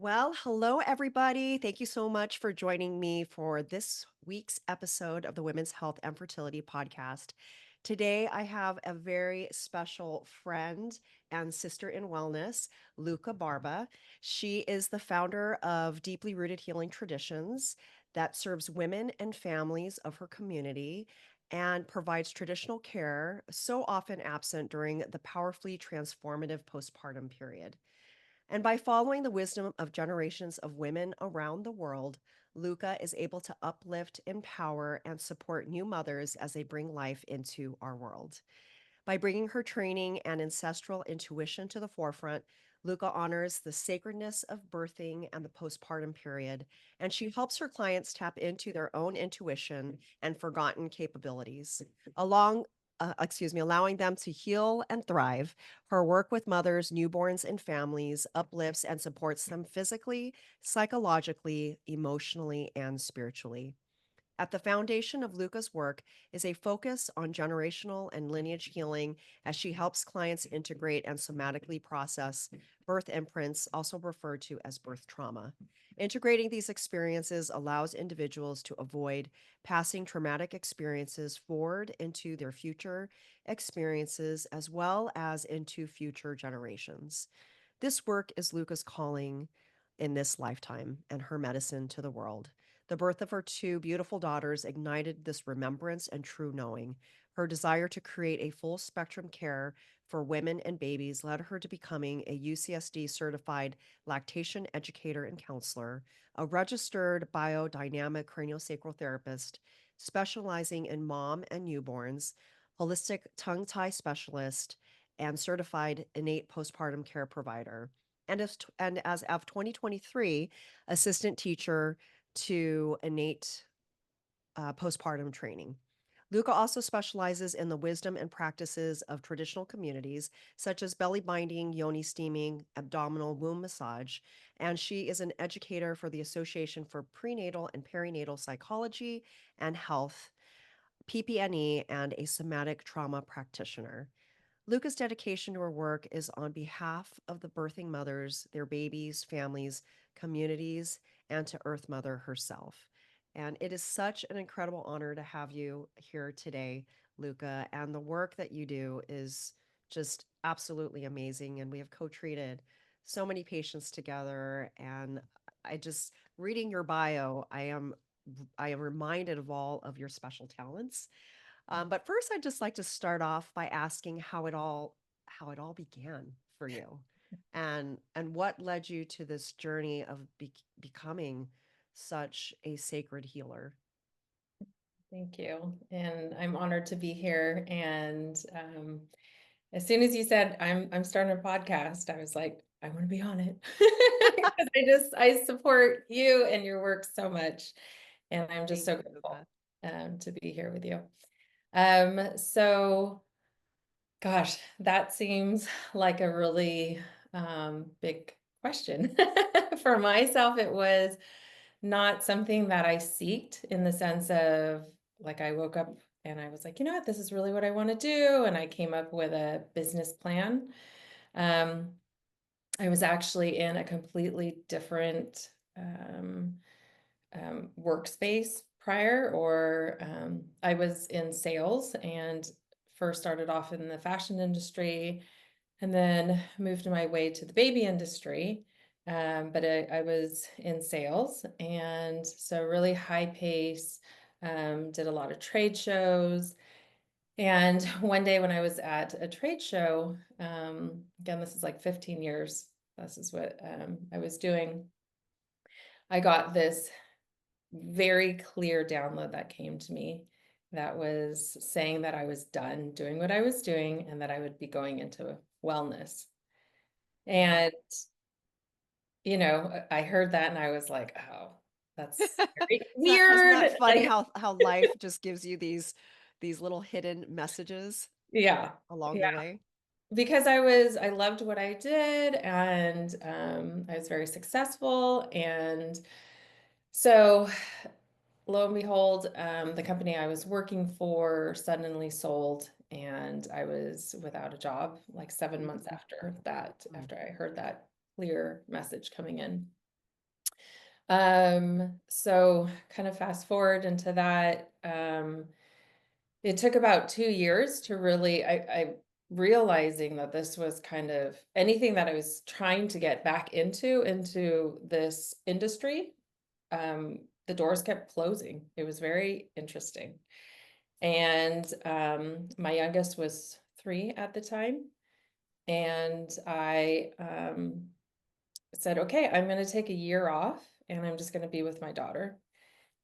Well, hello, everybody. Thank you so much for joining me for this week's episode of the Women's Health and Fertility Podcast. Today, I have a very special friend and sister in wellness, Luka Barba. She is the founder of Deeply Rooted Healing Traditions that serves women and families of her community and provides traditional care so often absent during the powerfully transformative postpartum period. And by following the wisdom of generations of women around the world, Luca is able to uplift, empower, and support new mothers as they bring life into our world. By bringing her training and ancestral intuition to the forefront, Luca honors the sacredness of birthing and the postpartum period, and she helps her clients tap into their own intuition and forgotten capabilities, along allowing them to heal and thrive. Her work with mothers, newborns, and families uplifts and supports them physically, psychologically, emotionally, and spiritually. At the foundation of Luca's work is a focus on generational and lineage healing as she helps clients integrate and somatically process birth imprints, also referred to as birth trauma. Integrating these experiences allows individuals to avoid passing traumatic experiences forward into their future experiences as well as into future generations. This work is Luca's calling in this lifetime and her medicine to the world. The birth of her two beautiful daughters ignited this remembrance and true knowing. Her desire to create a full spectrum care for women and babies led her to becoming a UCSD certified lactation educator and counselor, a registered biodynamic craniosacral therapist specializing in mom and newborns, holistic tongue tie specialist, and certified innate postpartum care provider. And as of 2023, assistant teacher to innate postpartum training. Luca also specializes in the wisdom and practices of traditional communities, such as belly binding, Yoni steaming, abdominal womb massage, and she is an educator for the Association for Prenatal and Perinatal Psychology and Health, PPNE, and a somatic trauma practitioner. Luca's dedication to her work is on behalf of the birthing mothers, their babies, families, communities, and to Earth Mother herself. And it is such an incredible honor to have you here today, Luca. And the work that you do is just absolutely amazing. And we have co treated so many patients together. And I just, reading your bio, I am reminded of all of your special talents. But first, I'd just like to start off by asking how it all began for you, and what led you to this journey of becoming such a sacred healer. Thank you. And I'm honored to be here. And as soon as you said I'm starting a podcast, I was like, I want to be on it. Because I support you and your work so much. And I'm just Thank so you, grateful Luca. to be here with you. So gosh, that seems like a really big question. For myself, it was not something that I seeked in the sense of like I woke up and I was like, you know what, this is really what I want to do. And I came up with a business plan. Um, I was actually in a completely different workspace prior, or I was in sales and first started off in the fashion industry and then moved my way to the baby industry. But I was in sales, and so really high pace, did a lot of trade shows. And one day when I was at a trade show, again, this is like 15 years, this is what I was doing. I got this very clear download that came to me that was saying that I was done doing what I was doing and that I would be going into wellness. Wow. And, I heard that and I was like, oh, that's very Isn't that weird. funny how life just gives you these little hidden messages Yeah. along the Yeah. way? Because I loved what I did, and I was very successful. And so lo and behold, the company I was working for suddenly sold, and I was without a job like 7 months Mhm. after that, Mm. after I heard that clear message coming in. So kind of fast forward into that, it took about 2 years to really I realizing that this was kind of anything that I was trying to get back into this industry, the doors kept closing. It was very interesting. And, my youngest was 3 at the time, and I, said, "Okay, I'm gonna take a year off, and I'm just gonna be with my daughter,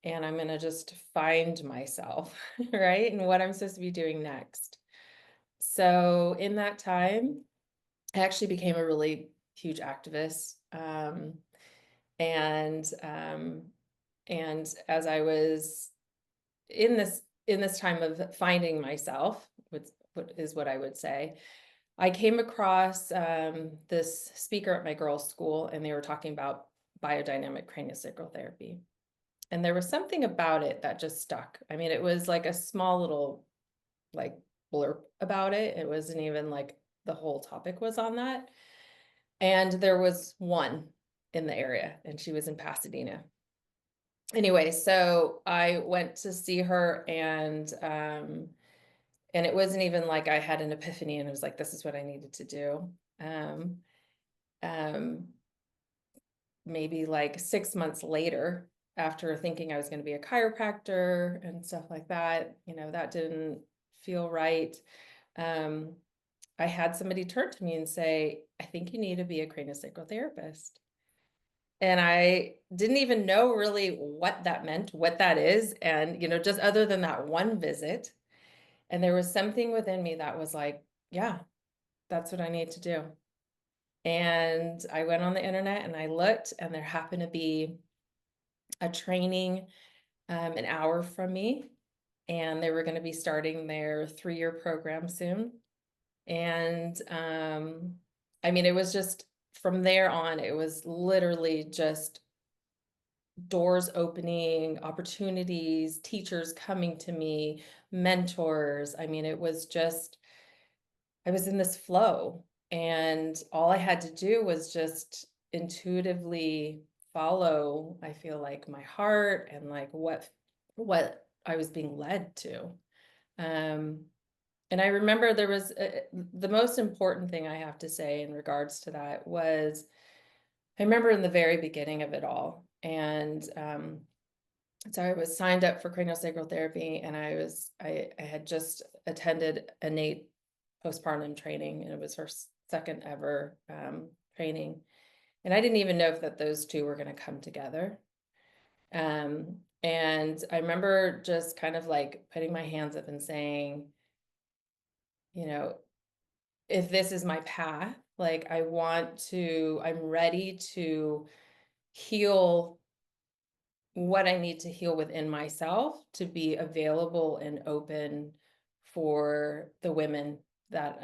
and I'm gonna just find myself," right? And what I'm supposed to be doing next. So in that time, I actually became a really huge activist. And and as I was in this time of finding myself, what is what I would say, I came across this speaker at my girls' school, and they were talking about biodynamic craniosacral therapy. And there was something about it that just stuck. I mean, it was like a small little like blurb about it. It wasn't even like the whole topic was on that. And there was one in the area, and she was in Pasadena. Anyway, so I went to see her, and it wasn't even like I had an epiphany and it was like, this is what I needed to do. Um, um, Maybe like 6 months later, after thinking I was going to be a chiropractor and stuff like that, that didn't feel right. Um, I had somebody turn to me and say, I think you need to be a craniosacral therapist. And I didn't even know really what that meant, what that is. And, just other than that one visit. And there was something within me that was like, yeah, that's what I need to do. And I went on the internet and I looked, and there happened to be a training an hour from me. And they were going to be starting their 3-year program soon. And I mean, it was just from there on, it was literally just doors opening, opportunities, teachers coming to me, mentors. I mean, it was just, I was in this flow, and all I had to do was just intuitively follow, I feel like, my heart and like what I was being led to. Um, and I remember there was the most important thing I have to say in regards to that was I remember in the very beginning of it all, and so I was signed up for craniosacral therapy, and I had just attended Innate postpartum training, and it was her second ever training, and I didn't even know if that those two were going to come together. And I remember just kind of like putting my hands up and saying, you know, if this is my path, like I'm ready to heal what I need to heal within myself to be available and open for the women that,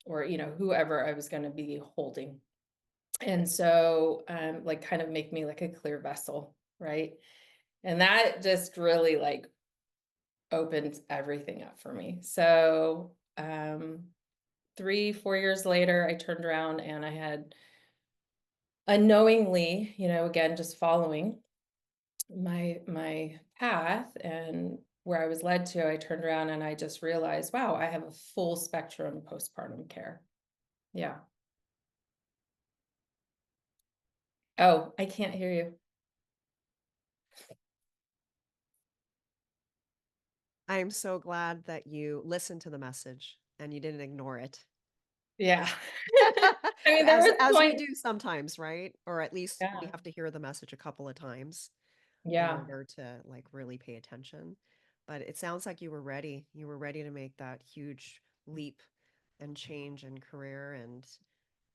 or, whoever I was going to be holding. And so, like, kind of make me like a clear vessel, right? And that just really like opened everything up for me. So, 3, 4 years later, I turned around and I had unknowingly, again, just following my path and where I was led to, I turned around and I just realized, wow, I have a full spectrum postpartum care. Yeah. Oh, I can't hear you. I'm so glad that you listened to the message and you didn't ignore it. Yeah. I mean, there As was a as we point. do sometimes, right? Or at least we Yeah. have to hear the message a couple of times in Yeah. order to like really pay attention. But it sounds like you were ready. You were ready to make that huge leap and change in career. And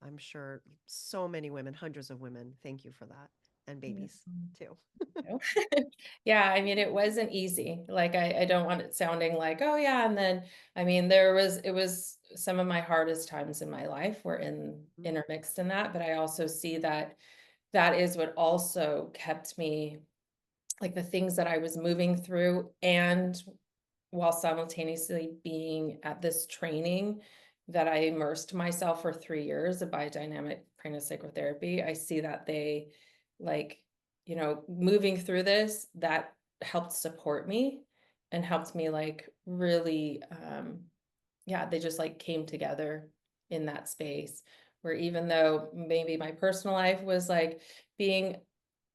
I'm sure so many women, hundreds of women, thank you for that. And Yeah. babies too. No. Yeah, I mean, it wasn't easy. Like, I don't want it sounding like, oh yeah. And then, I mean, it was some of my hardest times in my life were Mhm. intermixed in that, but I also see that that is what also kept me, like the things that I was moving through, and while simultaneously being at this training that I immersed myself for 3 years of biodynamic craniosacral therapy, I see that they like, moving through this, that helped support me and helped me like really, yeah, they just like came together in that space where even though maybe my personal life was like being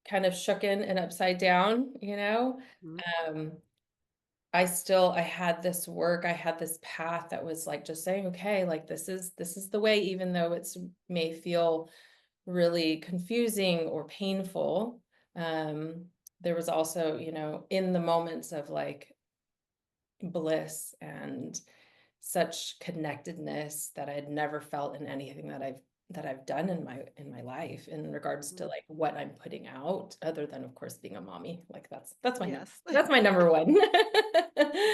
kind of shooken and upside down, Mhm. um, I had this work, I had this path that was like just saying, okay, like this is the way, even though it's may feel really confusing or painful. Um, there was also, in the moments of like bliss and such connectedness that I had never felt in anything that I've done in my life in regards to Mhm. like what I'm putting out, other than of course being a mommy. Like Yes. that's my number one.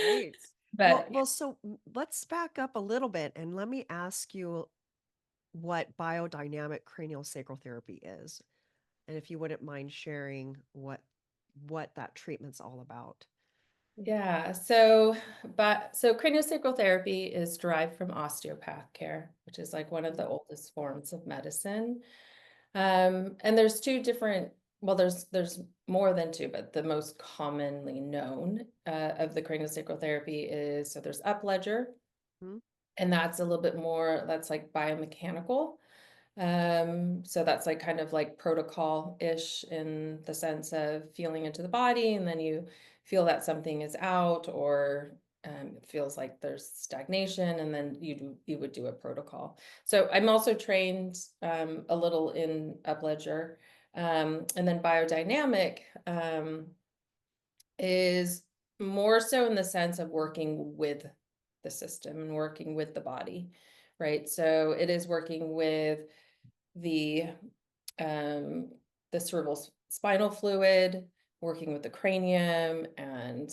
Right. Well, But well, so let's back up a little bit and let me ask you what biodynamic craniosacral therapy is, and if you wouldn't mind sharing what that treatment's all about. yeah, so craniosacral therapy is derived from osteopath care, which is like one of the Mhm. oldest forms of medicine. And there's two different, well, there's more than two, but the most commonly known of the craniosacral therapy is, so there's upledger, Mhm. and that's a little bit more, that's like biomechanical. So that's like kind of like protocol-ish in the sense of feeling into the body, and then you feel that something is out, or it feels like there's stagnation, and then you would do a protocol. So I'm also trained a little in Upledger, and then biodynamic is more so in the sense of working with the system and working with the body, right? So it is working with the um, the cerebral spinal fluid, working with the cranium, and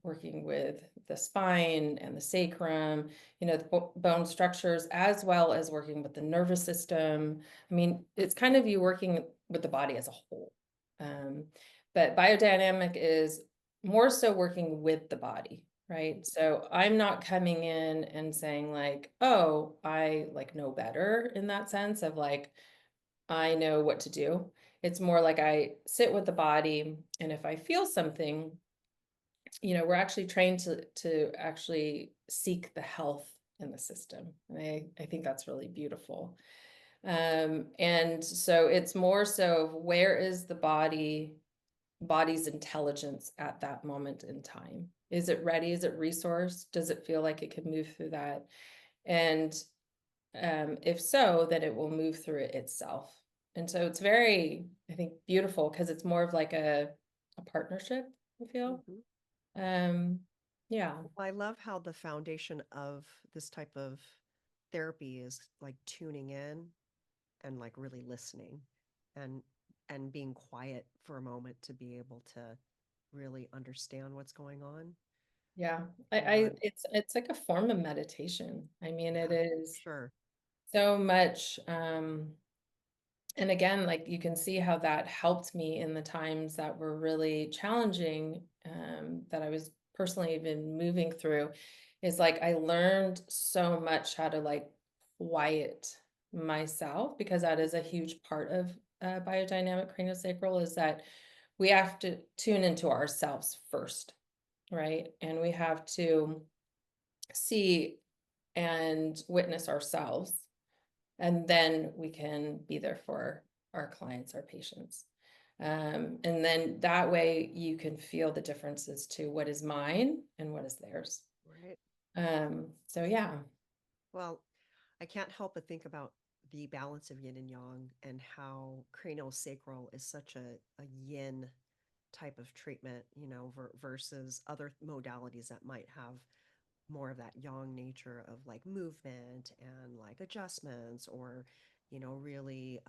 working with the spine and the sacrum, the bone structures, as well as working with the nervous system. I mean, it's kind of you working with the body as a whole. Um, but biodynamic is more so working with the body, right? So I'm not coming in and saying like, oh, I like know better in that sense of like, I know what to do. It's more like I sit with the body, and if I feel something, we're actually trained to actually seek the health in the system. And I think that's really beautiful. And so it's more so of where is the body's intelligence at that moment in time? Is it ready? Is it resourced? Does it feel like it can move through that? And if so, then it will move through it itself. And so it's very, I think, beautiful because it's more of like a partnership, I feel. Mhm. Um, yeah, Well, I love how the foundation of this type of therapy is like tuning in and like really listening and and being quiet for a moment to be able to really understand what's going on. yeah. And It's like a form of meditation. I mean, it yeah, is sure. so much. And again, like you can see how that helped me in the times that were really challenging, that I was personally even moving through, is like I learned so much how to like quiet myself, because that is a huge part of biodynamic craniosacral, is that we have to tune into ourselves first, right? And we have to see and witness ourselves, and then we can be there for our clients, our patients. And then that way you can feel the differences to what is mine and what is theirs. Right. So yeah, Well, I can't help but think about the balance of yin and yang and how craniosacral is such a yin type of treatment, versus other modalities that might have more of that yang nature of like movement and like adjustments, or really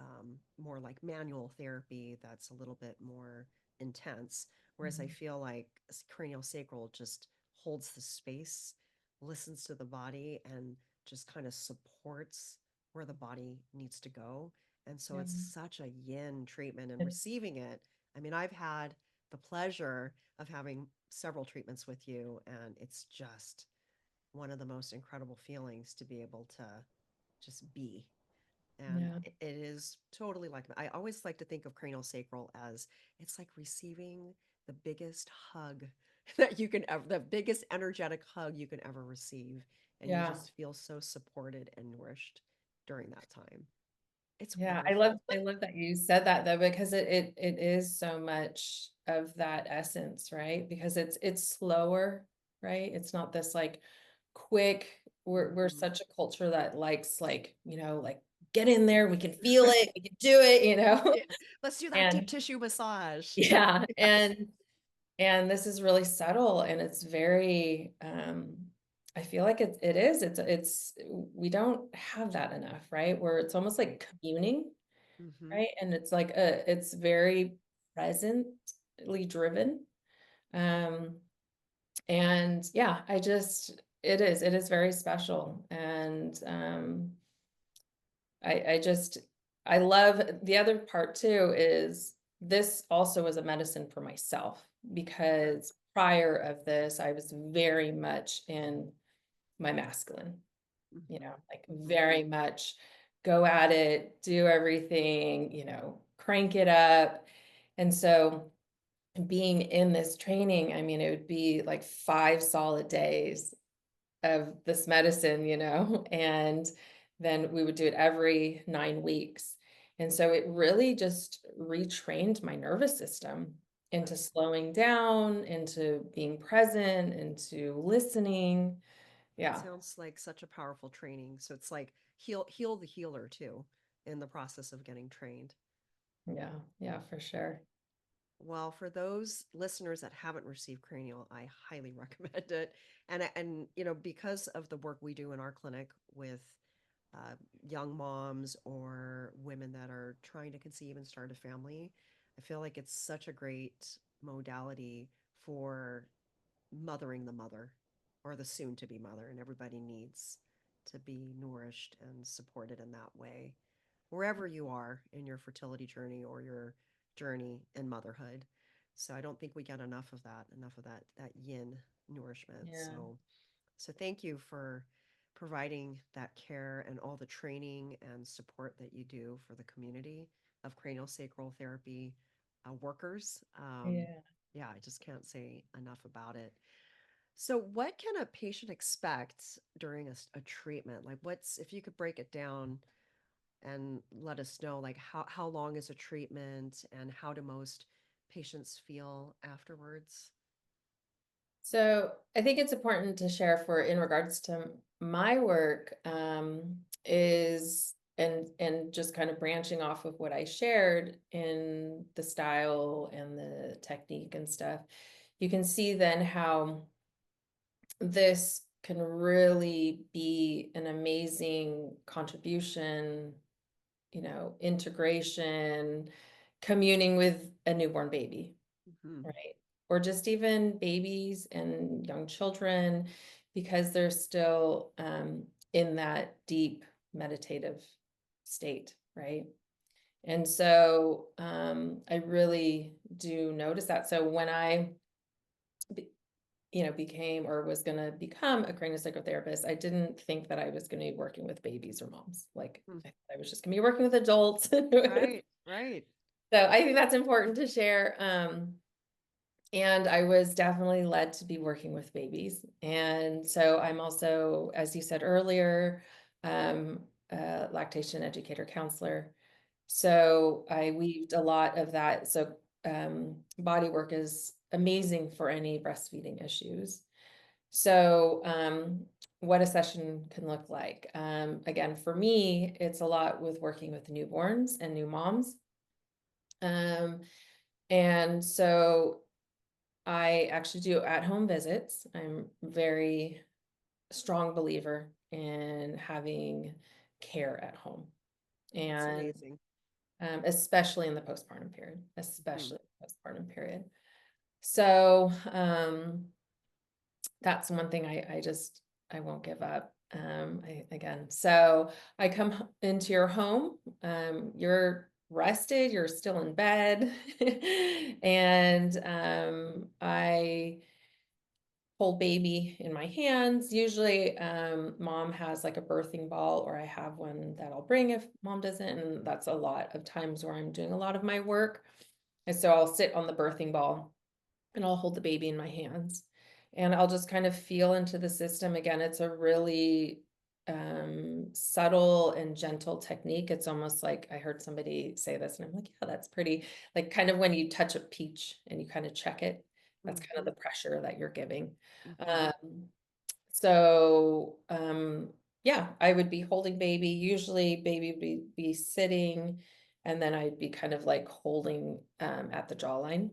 more like manual therapy that's a little bit more intense, whereas I mhm, feel like craniosacral just holds the space, listens to the body, and just kind of supports where the body needs to go. And so yeah, it's such a yin treatment, and it- receiving it, I mean, I've had the pleasure of having several treatments with you, and it's just one of the most incredible feelings to be able to just be And Yeah. it is totally like, I always like to think of craniosacral as it's like receiving the biggest hug that you can ever, the biggest energetic hug you can ever receive. And you Yeah. just feel so supported and nourished during that time. It's Yeah. wonderful. I love that you said that though, because it is so much of that essence, right? Because it's slower, right? It's not this like quick, we're Mhm. such a culture that likes like, like get in there, we can feel it, we can do it, Yeah. Let's do that deep And tissue massage. yeah, Yes. and this is really subtle and it's very I feel like it's we don't have that enough, right? Where it's almost Right. like communing, Hmm. right? And it's like it's very presently driven. Um and yeah, it is very special. And I just I love the other part too is this also was a medicine for myself Sure. because prior of this I was very much in my masculine, Hmm. like Hmm. very much go at it, do everything, crank it up. And so being in this training, I mean, it would be like 5 solid days of this medicine, and then we would do it every 9 weeks. And so it really just retrained my nervous system into Right. slowing down, into being present, into listening. That Yeah. sounds like such a powerful training. So it's like heal the healer too in the process of getting trained. Yeah. Yeah, for sure. Well, for those listeners that haven't received cranial, I highly recommend it. And because of the work we do in our clinic with uh, young moms or women that are trying to conceive and start a family, I feel like it's such a great modality for mothering the mother or the soon to be mother. And everybody needs to be nourished and supported in that way, wherever you are in your fertility journey or your journey in motherhood. So I don't think we get enough of that yin nourishment. Yeah. So thank you for providing that care and all the training and support that you do for the community of craniosacral therapy workers. Yeah. Yeah, I just can't say enough about it. So, what can a patient expect during a treatment? Like, if you could break it down and let us know, like, how long is a treatment and how do most patients feel afterwards? So I think it's important to share for in regards to my work, is and just kind of branching off of what I shared in the style and the technique and stuff. You can see then how this can really be an amazing contribution, integration, communing with a newborn baby. Hmm. Right. Or just even babies and young children, because they're still in that deep meditative state, right? And so I really do notice that. So when I, be- became or was going to become a craniosacral therapist, I didn't think that I was going to be working with babies or moms. Like Hmm. I was just going to be working with adults. Right, right. So I think that's important to share. And I was definitely led to be working with babies. And so I'm also, as you said earlier, a lactation educator counselor. So I weaved a lot of that. So body work is amazing for any breastfeeding issues. So what a session can look like. Again, for me, it's a lot with working with newborns and new moms. Um, and so I actually do at-home visits. I'm very strong believer in having care at home, That's and amazing. especially in the postpartum period, Hmm. especially the postpartum period. So that's one thing I won't give up. Again, so I come into your home, you're rested, you're still in bed, and I hold baby in my hands. Usually, mom has like a birthing ball, or I have one that I'll bring if mom doesn't. And that's a lot of times where I'm doing a lot of my work. And so I'll sit on the birthing ball and I'll hold the baby in my hands and I'll just kind of feel into the system. Again, it's a really subtle and gentle technique. It's almost like I heard somebody say this and I'm like, yeah, that's pretty, like kind of when you touch a peach and you kind of check it, that's kind of Mhm. the pressure that you're giving. Mhm. Um, so yeah, I would be holding baby. Usually baby would be sitting and then I'd be kind of like holding at the jawline.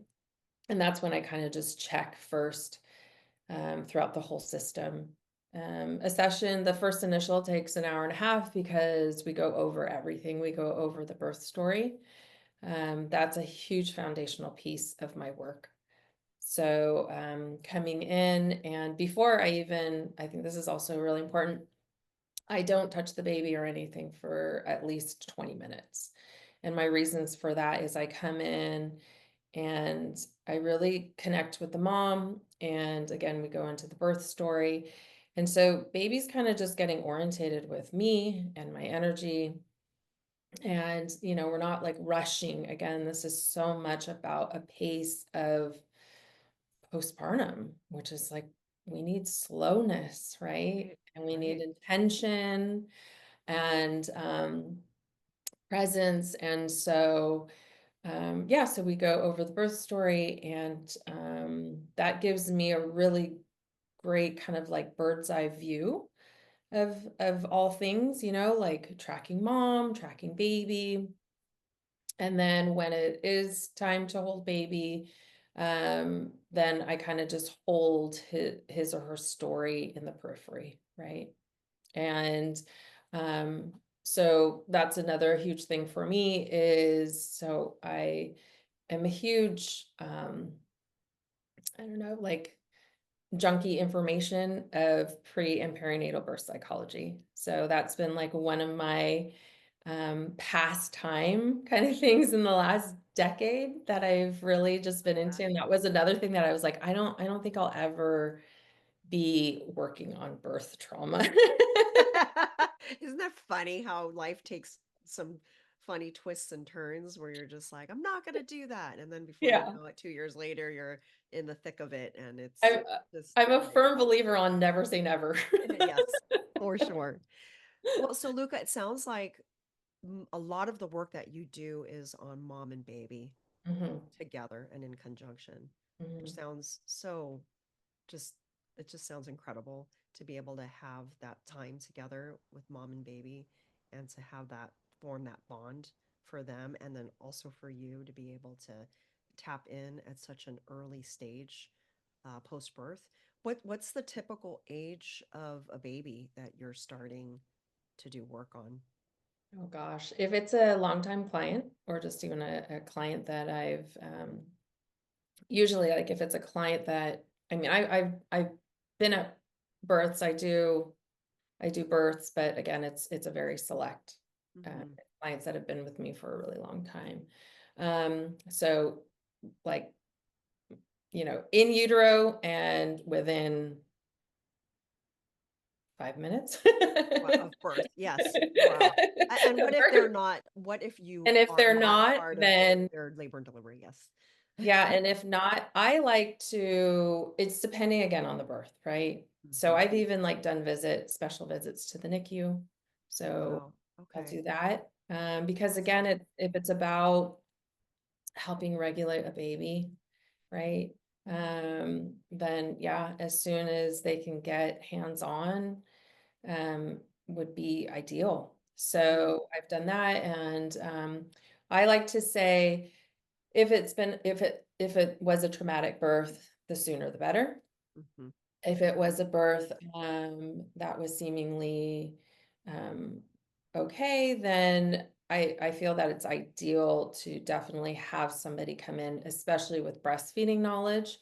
And that's when I kind of just check first throughout the whole system. A session, the first initial takes an hour and a half because we go over everything. We go over the birth story. That's a huge foundational piece of my work. So coming in and before I think this is also really important, I don't touch the baby or anything for at least 20 minutes. And my reasons for that is I come in and I really connect with the mom. And again, we go into the birth story. And so baby's kind of just getting orientated with me and my energy. And, we're not like rushing. Again, this is so much about a pace of postpartum, which is like we need slowness, right? Right. And we need Right. intention and presence. And so yeah, so we go over the birth story, and that gives me a really great kind of like bird's eye view of all things, like tracking mom, tracking baby. And then when it is time to hold baby, then I kind of just hold his or her story in the periphery, right? And um, so that's another huge thing for me is so I am a huge I don't know, like junky information of pre and perinatal birth psychology. So that's been like one of my pastime kind of things in the last decade that I've really just been into. And that was another thing that I was like, I don't think I'll ever be working on birth trauma. Isn't that funny how life takes some funny twists and turns where you're just like, I'm not gonna do that. And then before you Yeah. know it, 2 years later, you're in the thick of it and it's I'm just I'm a right. firm believer on never say never. Yes, for sure. Well, so Luca, it sounds like a lot of the work that you do is on mom and baby Mhm, together and in conjunction, which mhm, sounds so just it just sounds incredible to be able to have that time together with mom and baby and to have that form that bond for them and then also for you to be able to tap in at such an early stage post birth. What's the typical age of a baby that you're starting to do work on? Oh gosh, if it's a longtime client or just even a client that I've usually like if it's a client that I mean I've been at births, I do births, but again it's a very select uh, Hmm. clients that have been with me for a really long time. So like in utero and within 5 minutes. Wow, of birth, yes, wow. And what if they're not? What if you And if are they're not not, part of then their labor and delivery? Yes. yeah, and if not, I like to, it's depending again on the birth, right? So Hmm. I've even like done special visits to the NICU. So Wow. I'll Okay. do that. Because That's again, if fascinating. it's about helping regulate a baby, right? Then yeah, as soon as they can get hands-on, would be ideal. Mm-hmm. So I've done that. And I like to say, if it was a traumatic birth, the sooner the better. Mm-hmm. If it Right. was a birth that was seemingly um, okay, then I feel that it's ideal to definitely have somebody come in, especially with breastfeeding knowledge,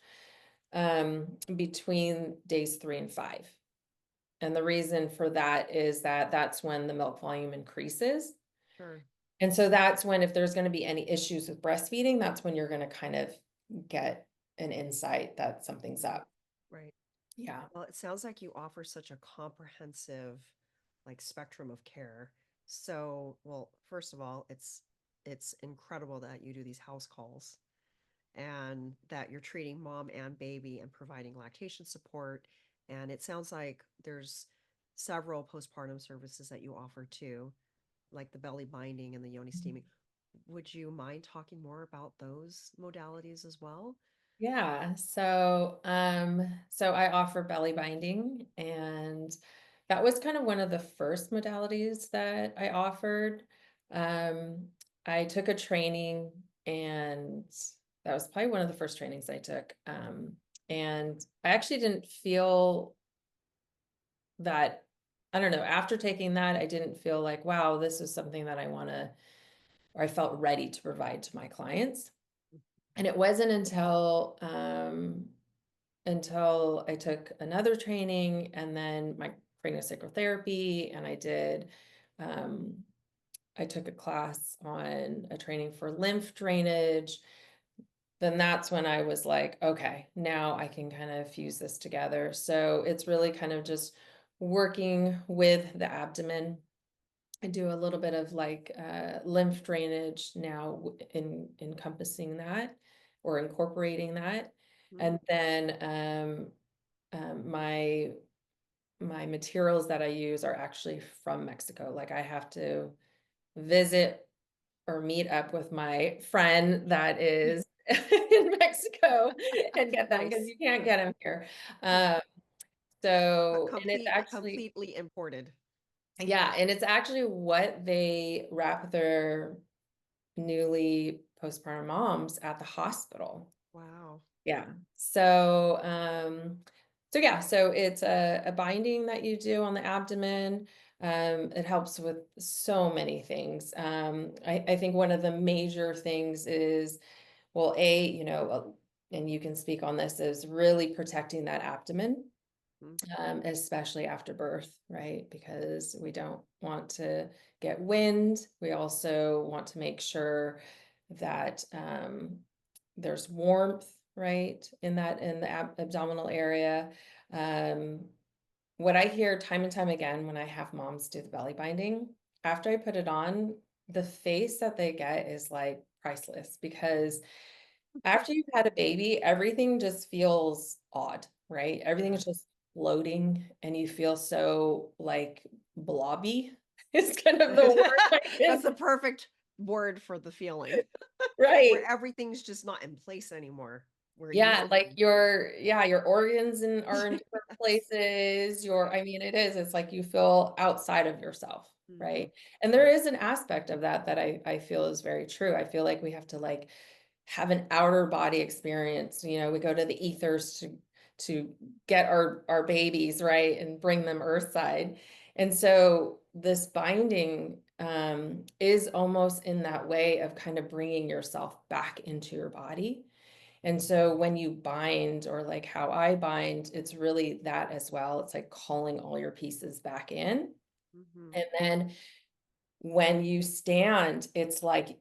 between days 3 and 5. And the reason for that is that that's when the milk volume increases. Sure. And so that's when, if there's going to be any issues with breastfeeding, that's when you're going to kind of get an insight that something's Right. up. Right. Yeah. Well, it sounds like you offer such a comprehensive like spectrum of care. So, well, first of all, it's incredible that you do these house calls and that you're treating mom and baby and providing lactation support. And it sounds like there's several postpartum services that you offer too, like the belly binding and the Yoni steaming. Would you mind talking more about those modalities as well? Yeah. So I offer belly binding, and that was kind of one of the first modalities that I offered. Um, I took a training, and that was probably one of the first trainings I took. And I actually didn't feel that, I don't know, after taking that, I didn't feel like, wow, this is something that I want to, or I felt ready to provide to my clients. And it wasn't until I took another training, and then my craniosacral therapy, and um, I took a class on a training for lymph drainage. Then that's when I was like, okay, now I can kind of fuse this together. So it's really kind of just working with the abdomen. I do a little bit of like lymph drainage now, in encompassing that or incorporating that. Mhm. And then my materials that I use are actually from Mexico. Like I have to visit or meet up with my friend that is in Mexico and get them, because Nice. you can't get them here. Um, so, and it's actually, Completely imported. yeah, and it's actually what they wrap their newly postpartum moms at the hospital. Wow. Yeah. So yeah, so it's a binding that you do on the abdomen. It helps with so many things. I think one of the major things is, well, and you can speak on this, is really protecting that abdomen, Mhm. especially after birth, right? Because we don't want to get wind. We also want to make sure that there's warmth, right, in the abdominal area. Um, what I hear time and time again when I have moms do the belly binding, after I put it on, the face that they get is like priceless, because after you've had a baby, everything just feels odd, right? Everything Yeah. is just floating, and you feel so like blobby. It's kind of the word I That's can, the perfect word for the feeling where right? everything's just not in place anymore where it used Yeah, to like be. your organs are in different Yes. places. Yeah. I mean, it's like you feel outside of yourself, Mhm. right? And there is an aspect of that that I feel is very true. I feel like we have to like have an outer body experience. We go to the ethers to get our babies, right, and bring them earthside. And so this binding is almost in that way of kind of bringing yourself back into your body. And so when you bind, or like how I bind, it's really that as well. It's like calling all your pieces back in. Mhm. And then when you stand, it's like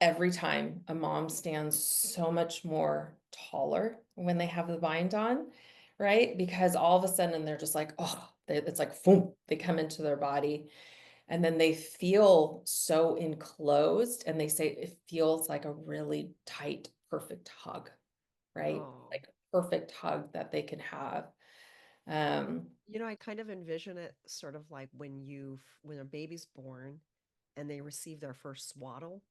every time a mom stands so much more taller when they have the bind on, right? Because all of a sudden they're just like, oh, it's like, boom, they come into their body, and then they feel so enclosed, and they say it feels like a really tight, perfect hug, right? Oh. Like perfect hug that they can have. Um, I kind of envision it sort of like when a baby's born and they receive their first swaddle.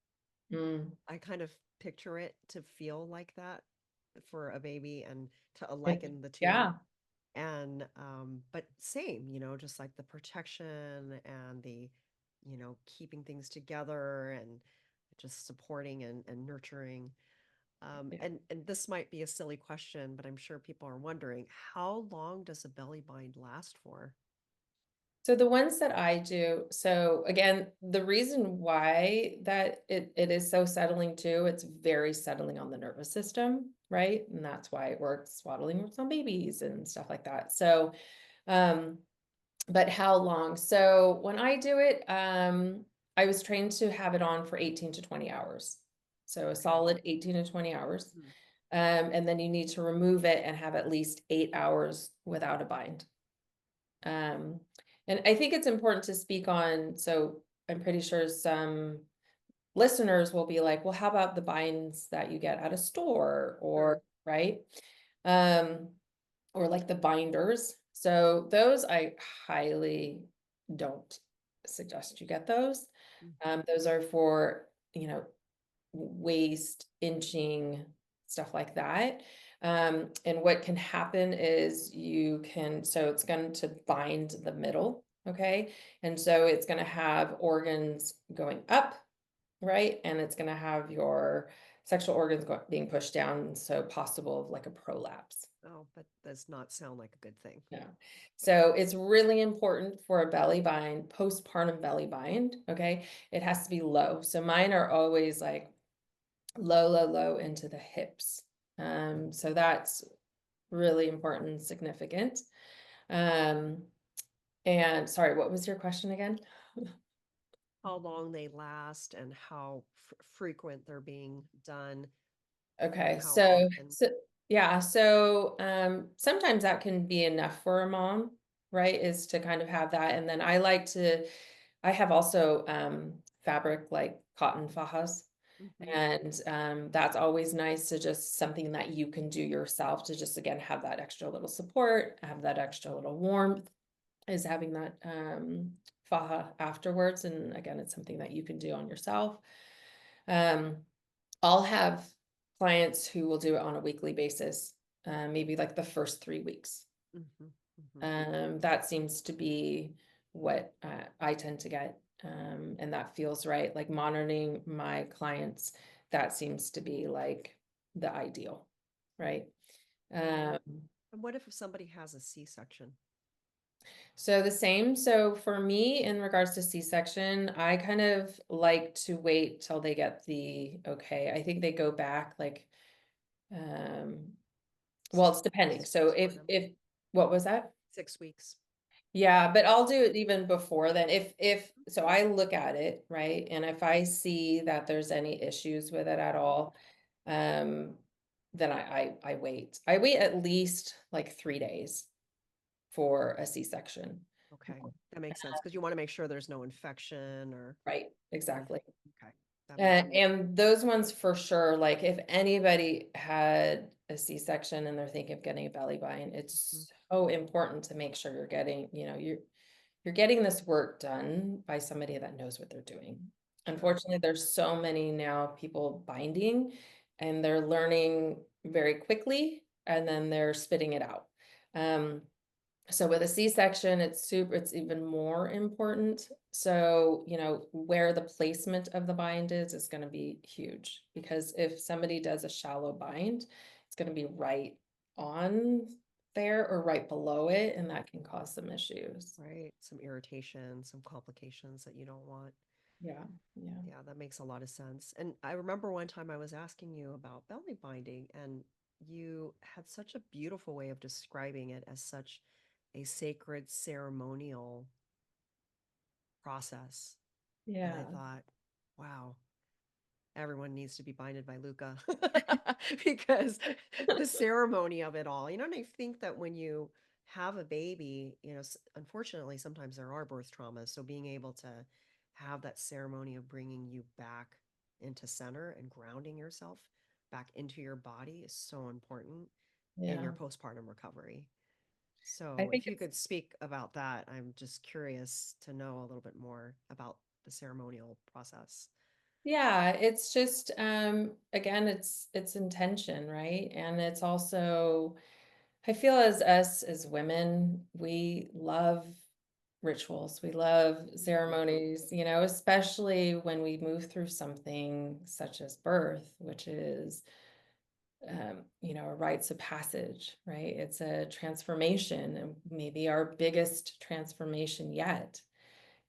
mm, I kind of picture it to feel like that for a baby and to liken the two. yeah, And but same, just like the protection and the keeping things together and just supporting and nurturing. yeah. And this might be a silly question, but I'm sure people are wondering, how long does a belly bind last for? So the ones that I do, so again, the reason why that it is so settling too, it's very settling on the nervous system, right? And that's why it works. Swaddling works on babies and stuff like that. So, um, but how long? So when I do it, I was trained to have it on for 18 to 20 hours. So a Okay. solid 18 to 20 hours. Mhm. And then you need to remove it and have at least 8 hours without a bind. Um, and I think it's important to speak on, so I'm pretty sure some listeners will be like, well, how about the binds that you get at a store Sure. or, right? Um, or like the binders. So those I highly don't suggest you get those. Mhm. Those are for, waist, inching, stuff like that. And what can happen is so it's going to bind the middle, okay? And so it's going to have organs going up, right? And it's going to have your sexual organs being pushed down, so possible of like a prolapse. Oh, that does not sound like a good thing. Yeah. So it's really important for a belly bind, postpartum belly bind, okay? It has to be low. So mine are always like low, low, low into the hips. So that's really important and significant. Um, and sorry, what was your question again? How long they last and how frequent they're being done and Okay, how so often. so yeah, so sometimes that can be enough for a mom, right? Is to kind of have that. And then I have also fabric like cotton fajas. Mhm. And that's always nice to just something that you can do yourself to just again have that extra little support, have that extra little warmth, is having that faja afterwards. And again, it's something that you can do on yourself. Um, I'll have clients who will do it on a weekly basis, maybe like the first 3 weeks. Mhm. Mhm. That seems to be what I tend to get. And that feels right. Like monitoring my clients, that seems to be like the ideal, right? And Um, and what if somebody has a C-section? so the same. So for me, in regards to C-section, I kind of like to wait till they get the okay. I think they go back like, well, it's 6 weeks depending. So postpartum. if what was that? 6 weeks. Yeah, but I'll do it even before then. If so I look at it, right? And if I see that there's any issues with it at all, um, then I wait. I wait at least like 3 days for a C-section. Okay, that makes sense because you want to make sure there's no infection or Right, anything. exactly. Okay, that makes sense. And those ones for sure, like if anybody had a C-section and they're thinking of getting a belly bind, Mhm. it's so important to make sure you're getting, you're getting this work done by somebody that knows what they're doing. Sure. Unfortunately, there's so many now people binding and they're learning very quickly and then they're spitting it out. Um, so with a C-section, it's even more important. So, where the placement of the bind is going to be huge because if somebody does a shallow bind, it's going to be right on there or right below it, and that can cause some issues. Right. Some irritation, some complications that you don't want. Yeah, yeah, Yeah, that makes a lot of sense. And I remember one time I was asking you about belly binding, and you had such a beautiful way of describing it as such a sacred ceremonial process. And I yeah, thought, wow, everyone needs to be binded by Luca because the ceremony of it all, and I think that when you have a baby, unfortunately, sometimes there are birth traumas. So being able to have that ceremony of bringing you back into center and grounding yourself back into your body is so important in your yeah. postpartum recovery. I So think if you it's could speak about that, I'm just curious to know a little bit more about the ceremonial process. Yeah, it's just again, it's intention, right? And it's also I feel as us as women, we love rituals. We love Mhm. ceremonies, especially when we move through something such as birth, which is a rites of passage, right? It's a transformation, and maybe our biggest transformation yet.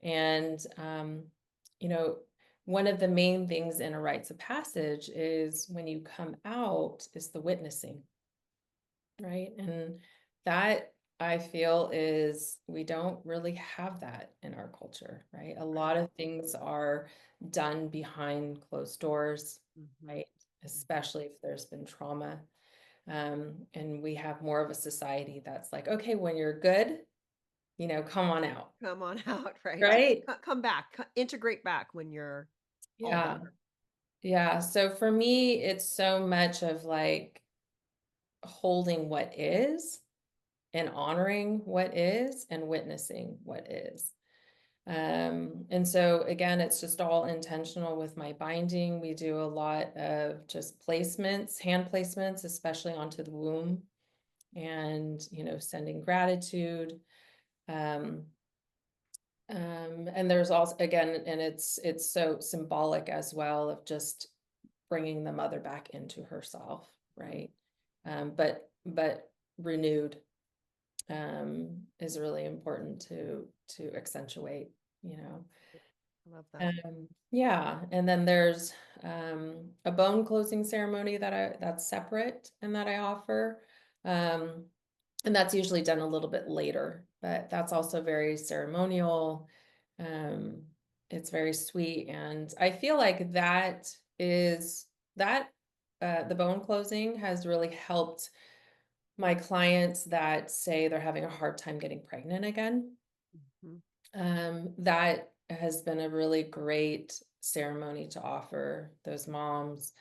And, you know, one of the main things in a rites of passage is when you come out is the witnessing, right? And that I feel is we don't really have that in our culture, right? A lot Right. of things are done behind closed doors, Mhm. right? especially if there's been trauma. And we have more of a society that's like, okay, when you're good, come on out, Come on out, right? right? Come back, integrate back when you're all Yeah. better. Yeah. So for me, it's so much of like holding what is and honoring what is and witnessing what is. And so again, it's just all intentional with my binding. We do a lot of just placements, hand placements, especially onto the womb, and sending gratitude. Um, and there's also, again, and it's so symbolic as well of just bringing the mother back into herself, right? But renewed is really important to accentuate, you know. I love that. Yeah, and then there's a bone closing ceremony that's separate and that I offer. Um, and that's usually done a little bit later, but that's also very ceremonial. Um, it's very sweet, and I feel like that the bone closing has really helped my clients that say they're having a hard time getting pregnant again. Mhm. That has been a really great ceremony to offer those moms,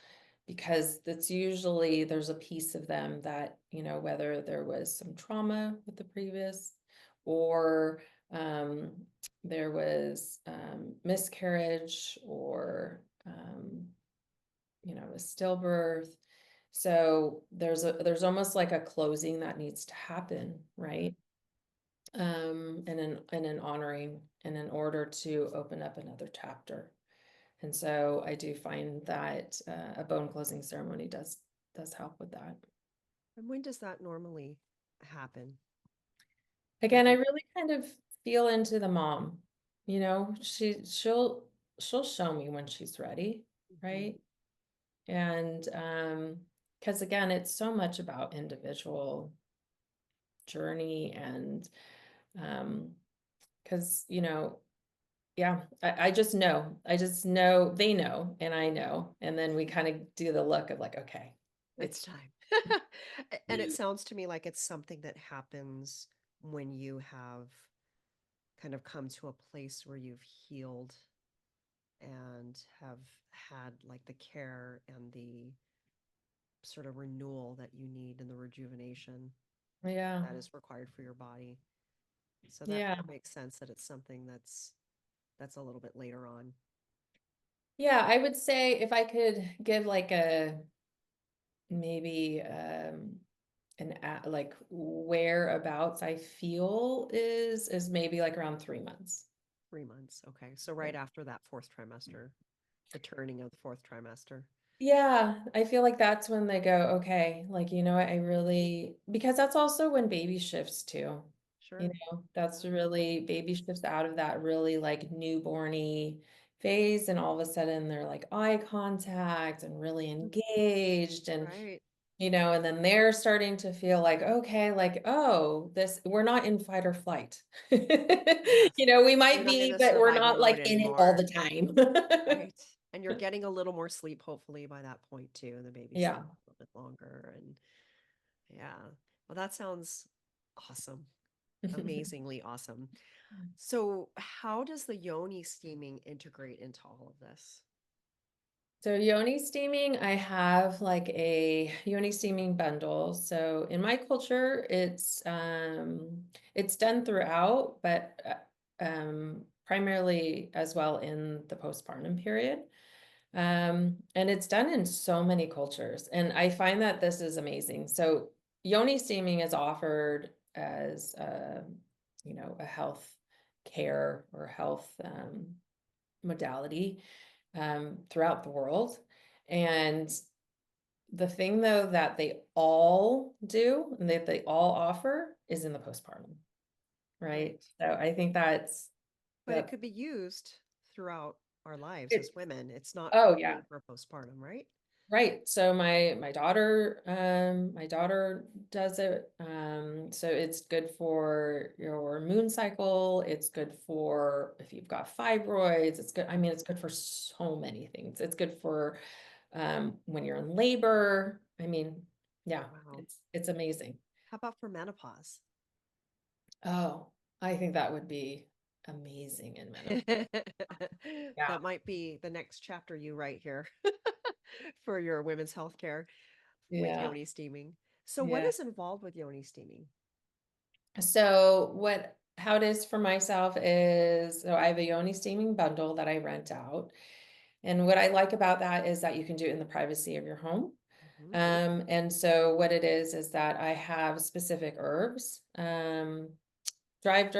because that's usually there's a piece of them that, whether there was some trauma with the previous, or um, there was miscarriage, or a stillbirth. So there's almost like a closing that needs to happen, right? And an honoring, and in order to open up another chapter. And so I do find that a bone closing ceremony does help with that. And when does that normally happen? Again, Like I when? really kind of feel into the mom. She'll show me when she's ready, Mhm. right? And because again, it's so much about individual journey, and because yeah, I just know they know, and I know, and then we kind of do the look of like, okay, It's it's time. And it sounds to me like it's something that happens when you have kind of come to a place where you've healed and have had like the care and the sort of renewal that you need and the rejuvenation yeah, that is required for your body. So that yeah, that makes sense that it's something that's a little bit later on. yeah. I would say if I could give like a maybe like whereabouts I feel is maybe like around 3 months. 3 months. Okay. So Yeah. right after that fourth trimester, the turning of the fourth trimester. Yeah, I feel like that's when they go, okay, like, what, I really, because that's also when baby shifts too. Sure. That's Yeah. really, baby shifts out of that really like newborny phase, and all of a sudden they're like eye contact and really engaged, and Right. and then they're starting to feel like, okay, like, oh, we're not in fight or flight. Yes. We You're might not in be, a but we're survival not mode like in it all anymore. the time. Right. And you're getting a little more sleep, hopefully, by that point too. And the baby's Yeah. sleeping a little bit longer. And yeah. Well, that sounds awesome. Amazingly awesome. So, how does the yoni steaming integrate into all of this? So Yoni steaming, I have like a Yoni steaming bundle. So in my culture, it's done throughout, but primarily as well in the postpartum period. And it's done in so many cultures, and I find that this is amazing. So Yoni steaming is offered as a health care or health modality throughout the world. And the thing though that they all do and that they all offer is in the postpartum, right? Right. So I think But it that could be used throughout our lives it, as women. It's not oh yeah. only for postpartum, right? Right. So my daughter does it. So it's good for your moon cycle. It's good for if you've got fibroids. It's good. I mean, it's good for so many things. It's good for when you're in labor. I mean, yeah, Wow. it's amazing. How about for menopause? Oh, I think that would be amazing in menopause. Yeah, That might be the next chapter you write here for your women's healthcare with yeah, Yoni Steaming. So what yeah. is involved with Yoni Steaming? So how it is for myself is, so I have a Yoni steaming bundle that I rent out. And what I like about that is that you can do it in the privacy of your home. Mhm. And so what it is that I have specific herbs, dried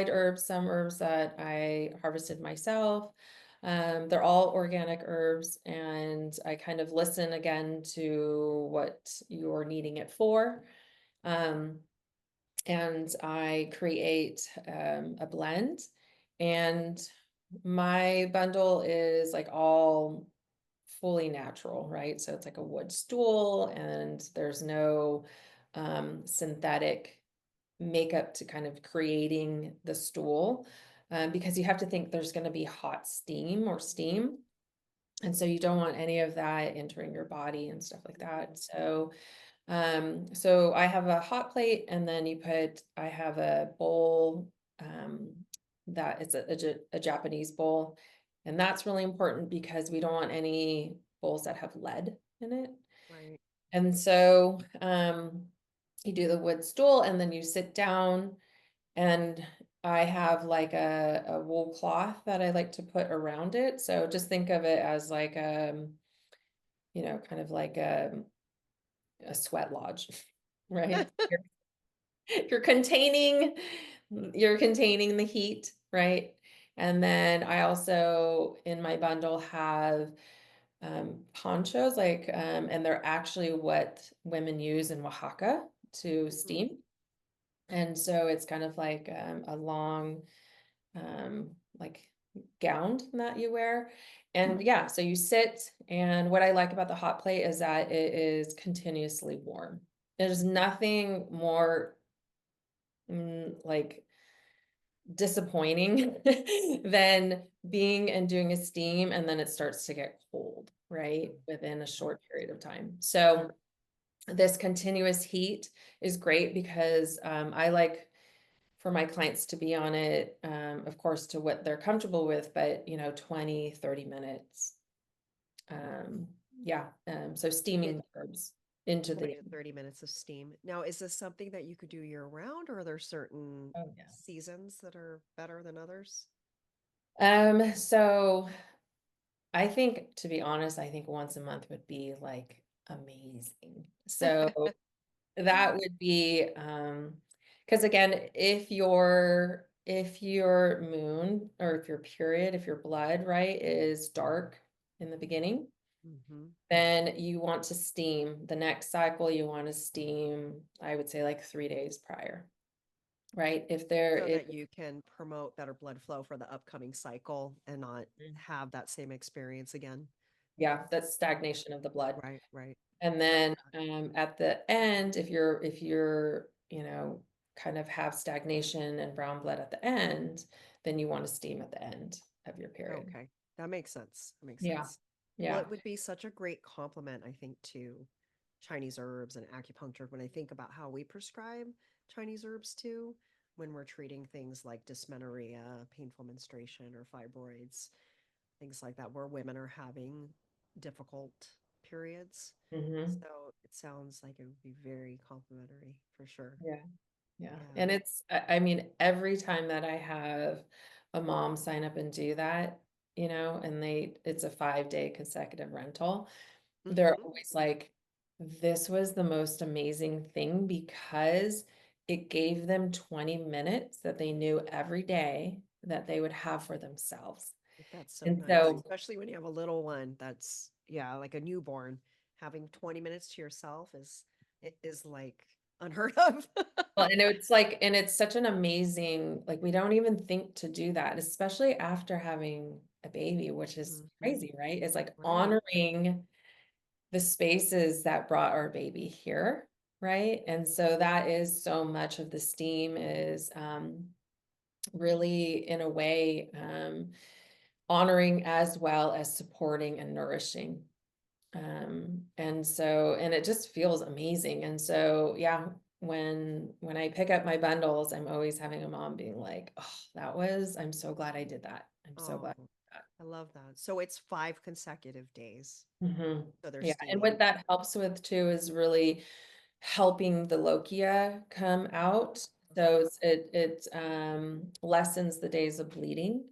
herbs, some herbs that I harvested myself. They're all organic herbs, and I kind of listen again to what you're needing it for. Um, and I create a blend. And my bundle is like all fully natural, right? So it's like a wood stool, and there's no synthetic makeup to kind of creating the stool, because you have to think there's going to be hot steam or steam. And so you don't want any of that entering your body and stuff like that. So I have a hot plate, and then I have a bowl, um, that it's a Japanese bowl. And that's really important because we don't want any bowls that have lead in it. Right. And so, you do the wood stool, and then you sit down, and I have like a wool cloth that I like to put around it. So just think of it as like, kind of like a sweat lodge, right? You're containing, you're containing the heat, right? And then I also in my bundle have ponchos, and they're actually what women use in Oaxaca to Mm. steam. And so it's kind of like a long, um, like gown that you wear. And yeah, so you sit, and what I like about the hot plate is that it is continuously warm. There's nothing more like disappointing than being and doing a steam and then it starts to get cold, right? Within a Mhm. short period of time. So this continuous heat is great because I like for my clients to be on it, of course, to what they're comfortable with, but 20, 30 minutes. Um, yeah. So It steaming herbs into 20 the, to 30 minutes of steam. Now, is this something that you could do year round, or are there certain oh yeah. seasons that are better than others? So I think, to be honest, I think once a month would be like amazing. So that would be, because again, if your moon or if your period, if your blood, right, is dark in the beginning, Hmm. then you want to steam. The next cycle, you want to steam, I would say like 3 days prior, right? If there So is, that you can promote better blood flow for the upcoming cycle and not have that same experience again. yeah, that's stagnation of the blood. Right, right. And I like then that. at the end, if you're kind of have stagnation and brown blood at the end, then you want to steam at the end of your period. Okay. That makes sense. That makes Yeah. sense. Well, Yeah. it would be such a great complement, I think, to Chinese herbs and acupuncture when I think about how we prescribe Chinese herbs too, when we're treating things like dysmenorrhea, painful menstruation, or fibroids, things like that, where women are having difficult periods. Hmm. So it sounds like it would be very complementary for sure. Yeah. Yeah. Yeah. And I mean, every time that I have a mom sign up and do that, and it's a 5-day consecutive rental, they're Hmm. always like, this was the most amazing thing because it gave them 20 minutes that they knew every day that they would have for themselves. That's so And nice, so, especially when you have a little one that's, yeah, like a newborn. Having 20 minutes to yourself is like unheard of. well, and it's such an amazing, like, we don't even think to do that, especially after having a baby, which is Hmm. crazy, right? It's like Right. honoring the spaces that brought our baby here, right? And so that is so much of the steam is really in a way honoring as well as supporting and nourishing. And it just feels amazing. And so, yeah, when I pick up my bundles, I'm always having a mom being like, "Oh, I'm so glad I did that. I'm so Oh, glad I did I love that. So it's 5 consecutive days. that." So they're Yeah, and steaming. what that helps with too is really helping the lochia come out. So Mhm. it lessens the days of bleeding.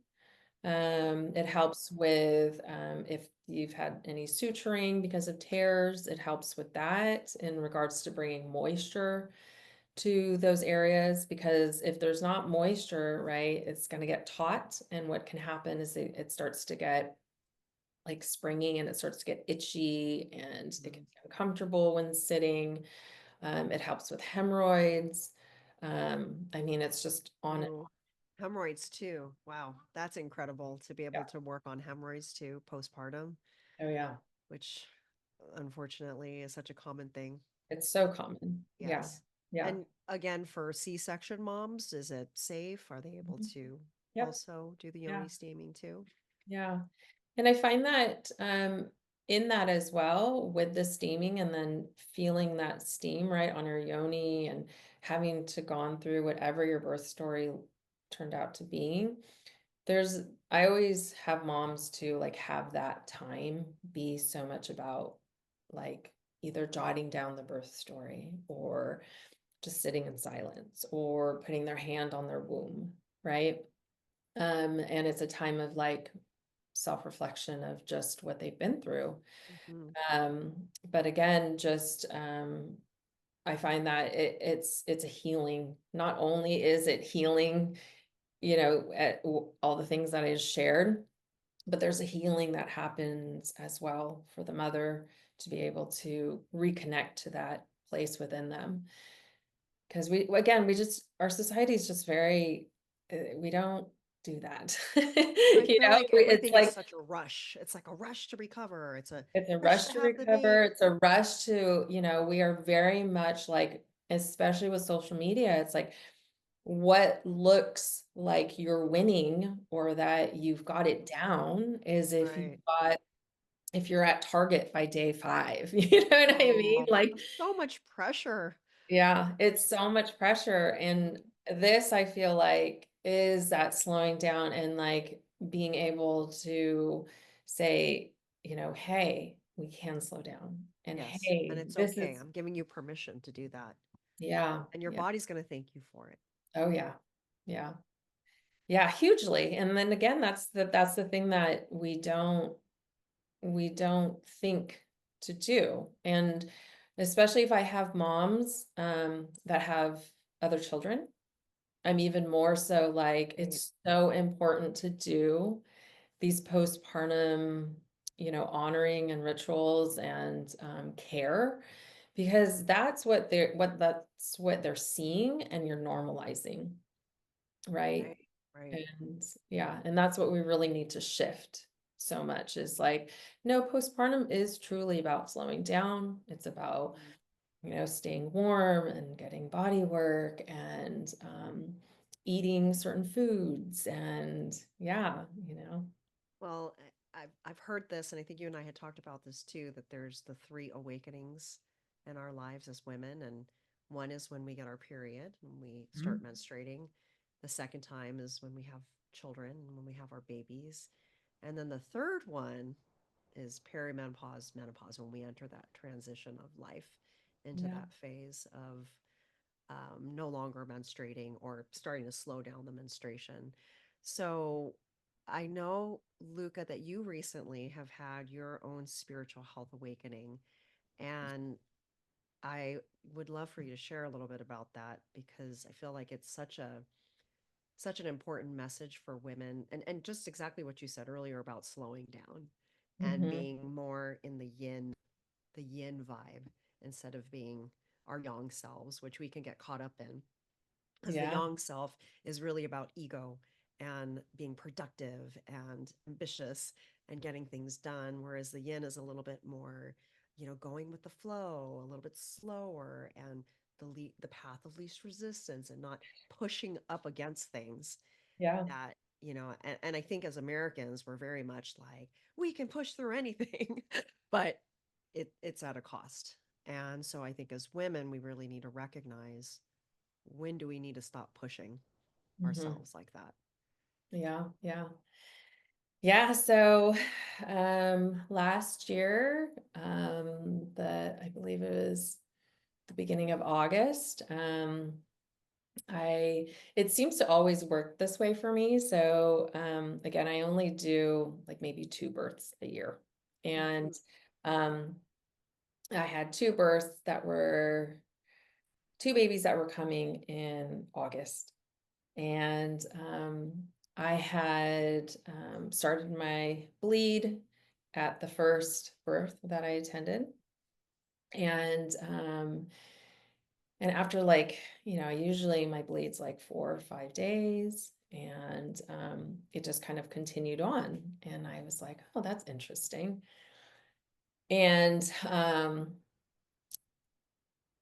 It Mm, helps with if you've had any suturing because of tears, it helps with that in regards to bringing moisture to those areas. Because if there's not moisture, right, it's going to get taut. And what can happen is it starts to get like springy and it starts to get itchy and it can mhm. be uncomfortable when sitting. It helps with hemorrhoids. I mean, it's just on it. Ooh, hemorrhoids too. Wow, that's incredible to be Yeah. able to work on hemorrhoids too postpartum, Oh, yeah. which unfortunately is such a common thing. It's so common. Yeah. Yes. Yeah. And again, for C-section moms, is it safe? Are they able Mhm. to Yep. also do the Yeah. yoni steaming too? Yeah. And I find that in that as well with the steaming and then feeling that steam right on your yoni and having to gone through whatever your birth story turned out to being. There's I always have moms to like have that time be so much about like either jotting down the birth story or just sitting in silence or putting their hand on their womb, right? And it's a time of like self-reflection of just what they've been through. Mhm. But again, just I find that it's a healing. Not only is it healing, at all the things that I just shared, but there's a healing that happens as well for the mother to be able to reconnect to that place within them. Because we just, our society is just very, we don't do that. I feel like It's everything is like, such a rush. It's like a rush to recover. It's a it's a rush rush to to have the recover. baby. It's a rush to, we are very much like, especially with social media, it's like what looks like you're winning or that you've got it down is Right. if you're at Target by day 5, you know what I mean? Oh, Like, so much pressure. yeah, it's so much pressure. And this, I feel like, is that slowing down and like being able to say, hey, we can slow down. And Yes. And hey, it's this okay. is, I'm giving you permission to do that. yeah, And your yeah. body's going to thank you for it. Oh, yeah. Yeah. Yeah, hugely. And then again, that's the thing that we don't think to do. And especially if I have moms that have other children, I'm even more so like Right. it's so important to do these postpartum, honoring and rituals and care because that's what they're seeing and you're normalizing, right? Right. Right. And yeah, and that's what we really need to shift so much is like, no, postpartum is truly about slowing down. It's about, Mhm. staying warm and getting body work and eating certain foods. And yeah, Well, I've heard this, and I think you and I had talked about this too, that there's the three awakenings in our lives as women, and one is when we get our period and we start Mhm. menstruating. The second time is when we have children and when we have our babies. And then the third one is perimenopause, menopause, when we enter that transition of life into Yeah. that phase of no longer menstruating or starting to slow down the menstruation. So I know, Luca, that you recently have had your own spiritual health awakening. And I would love for you to share a little bit about that because I feel like it's such an important message for women and just exactly what you said earlier about slowing down and Hmm. being more in the yin vibe instead of being our yang selves, which we can get caught up in. Because the Yeah. yang self is really about ego and being productive and ambitious and getting things done, whereas the yin is a little bit more, going with the flow, a little bit slower and the path of least resistance and not pushing up against things Yeah. that and I think as Americans we're very much like we can push through anything but it's at a cost. And so I think as women, we really need to recognize, when do we need to stop pushing Mhm. ourselves like that? Yeah, yeah. Yeah, so last year, I believe it was the beginning of August, I it seems to always work this way for me. So again, I only do like maybe two births a year. And Mhm. um I had two births that were two babies that were coming in August. And I had started my bleed at the first birth that I attended. And after like, usually my bleed's like 4 or 5 days, and it just kind of continued on. And I was like, oh, that's interesting. And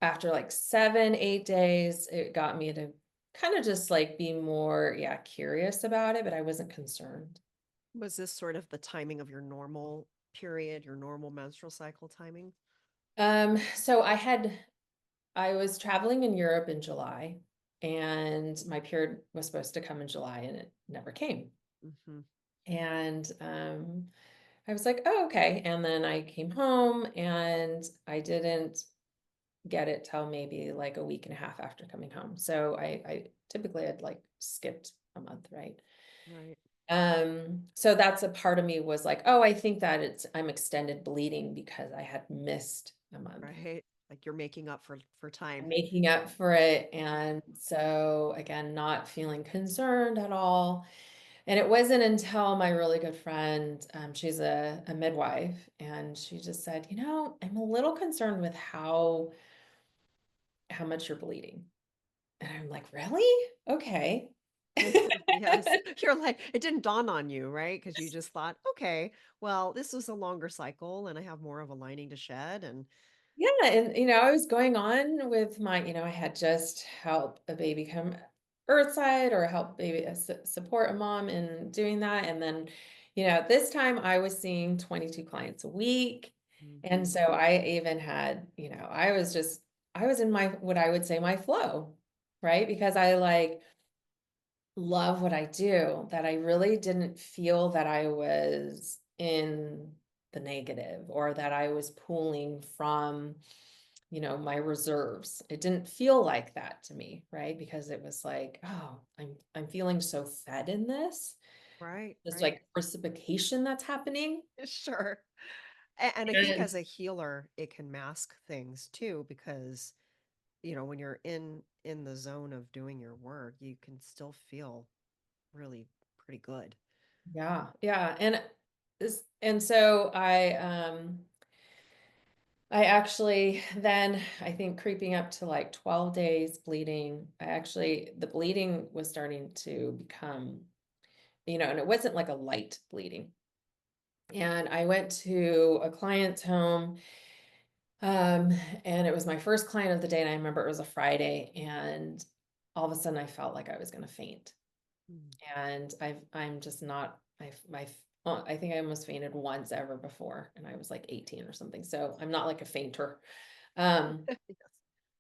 after like 7, 8 days, it got me to kind of just like be more, yeah, curious about it, but I wasn't concerned. Was this sort of the timing of your normal period, your normal menstrual cycle timing? So I was traveling in Europe in July, and my period was supposed to come in July and it never came. Hmm. And I was like, oh, okay. And then I came home and I didn't get it till maybe like a week and a half after coming home. So I typically had like skipped a month, right? Right. So that's a part of me was like, oh, I think that I'm extended bleeding because I had missed a month. Right. Like you're making up for time. Making up for it. And so again, not feeling concerned at all. And it wasn't until my really good friend, she's a midwife, and she just said, I'm a little concerned with how much you're bleeding. And I'm like, really? Okay. Yes. You're like, it didn't dawn on you, right? Because you just thought, okay, well, this was a longer cycle and I have more of a lining to shed. And Yeah, and I was going on with my, I had just helped a baby come earthside, or help baby support a mom in doing that. And then, this time I was seeing 22 clients a week. And Mhm. so I even had, I was in my, what I would say, my flow, right? Because I like love what I do, that I really didn't feel that I was in the negative, or that I was pulling from, my reserves. It didn't feel like that to me, right? Because it was like, oh, I'm feeling so fed in this. Right, There's right. like reciprocation that's happening. Sure. And I think And as a healer, it can mask things too, because when you're in the zone of doing your work, you can still feel really pretty good. yeah, yeah. And so I actually then, I think, creeping up to like 12 days bleeding, the bleeding was starting to become, and it wasn't like a light bleeding. And I went to a client's home, um, and it was my first client of the day. And I remember it was a Friday, and all of a sudden I felt like I was going to faint. Mm. And I'm just not, I think I almost fainted once ever before, and I was like 18 or something. So I'm not like a fainter. Um, Yes.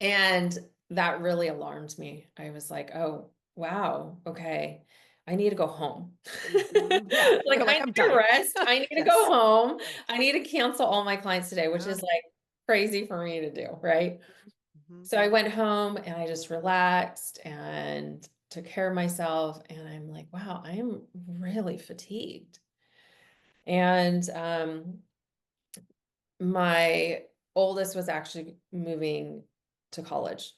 And that really alarmed me. I was like, oh, wow, okay. I need to go home. Mhm. Yeah. Like, You're I like, I'm need to done. rest. I need to go Yes. home. Right. I need to cancel all my clients today, which Yeah. is like crazy for me to do, right? Hmm. So I went home and I just relaxed and took care of myself. And I'm like, wow, I am really fatigued. And my oldest was actually moving to college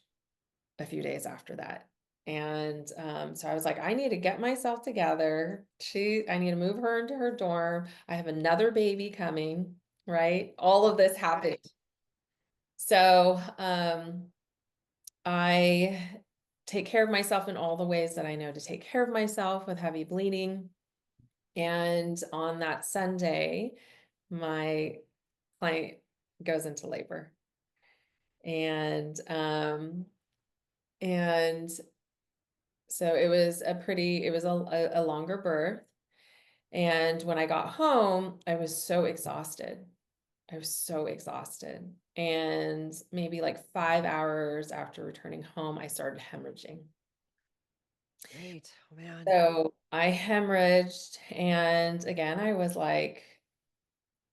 a few days after that. And so I was like, I need to get myself together. I need to move her into her dorm. I have another baby coming, right? All of this happened. Right. So I take care of myself in all the ways that I know to take care of myself with heavy bleeding. And on that Sunday, my client goes into labor. And and so it was a longer birth. And when I got home, I was so exhausted. I was so exhausted. And maybe like 5 hours after returning home, I started hemorrhaging. Right. Oh, man. So I hemorrhaged. And again, I was like,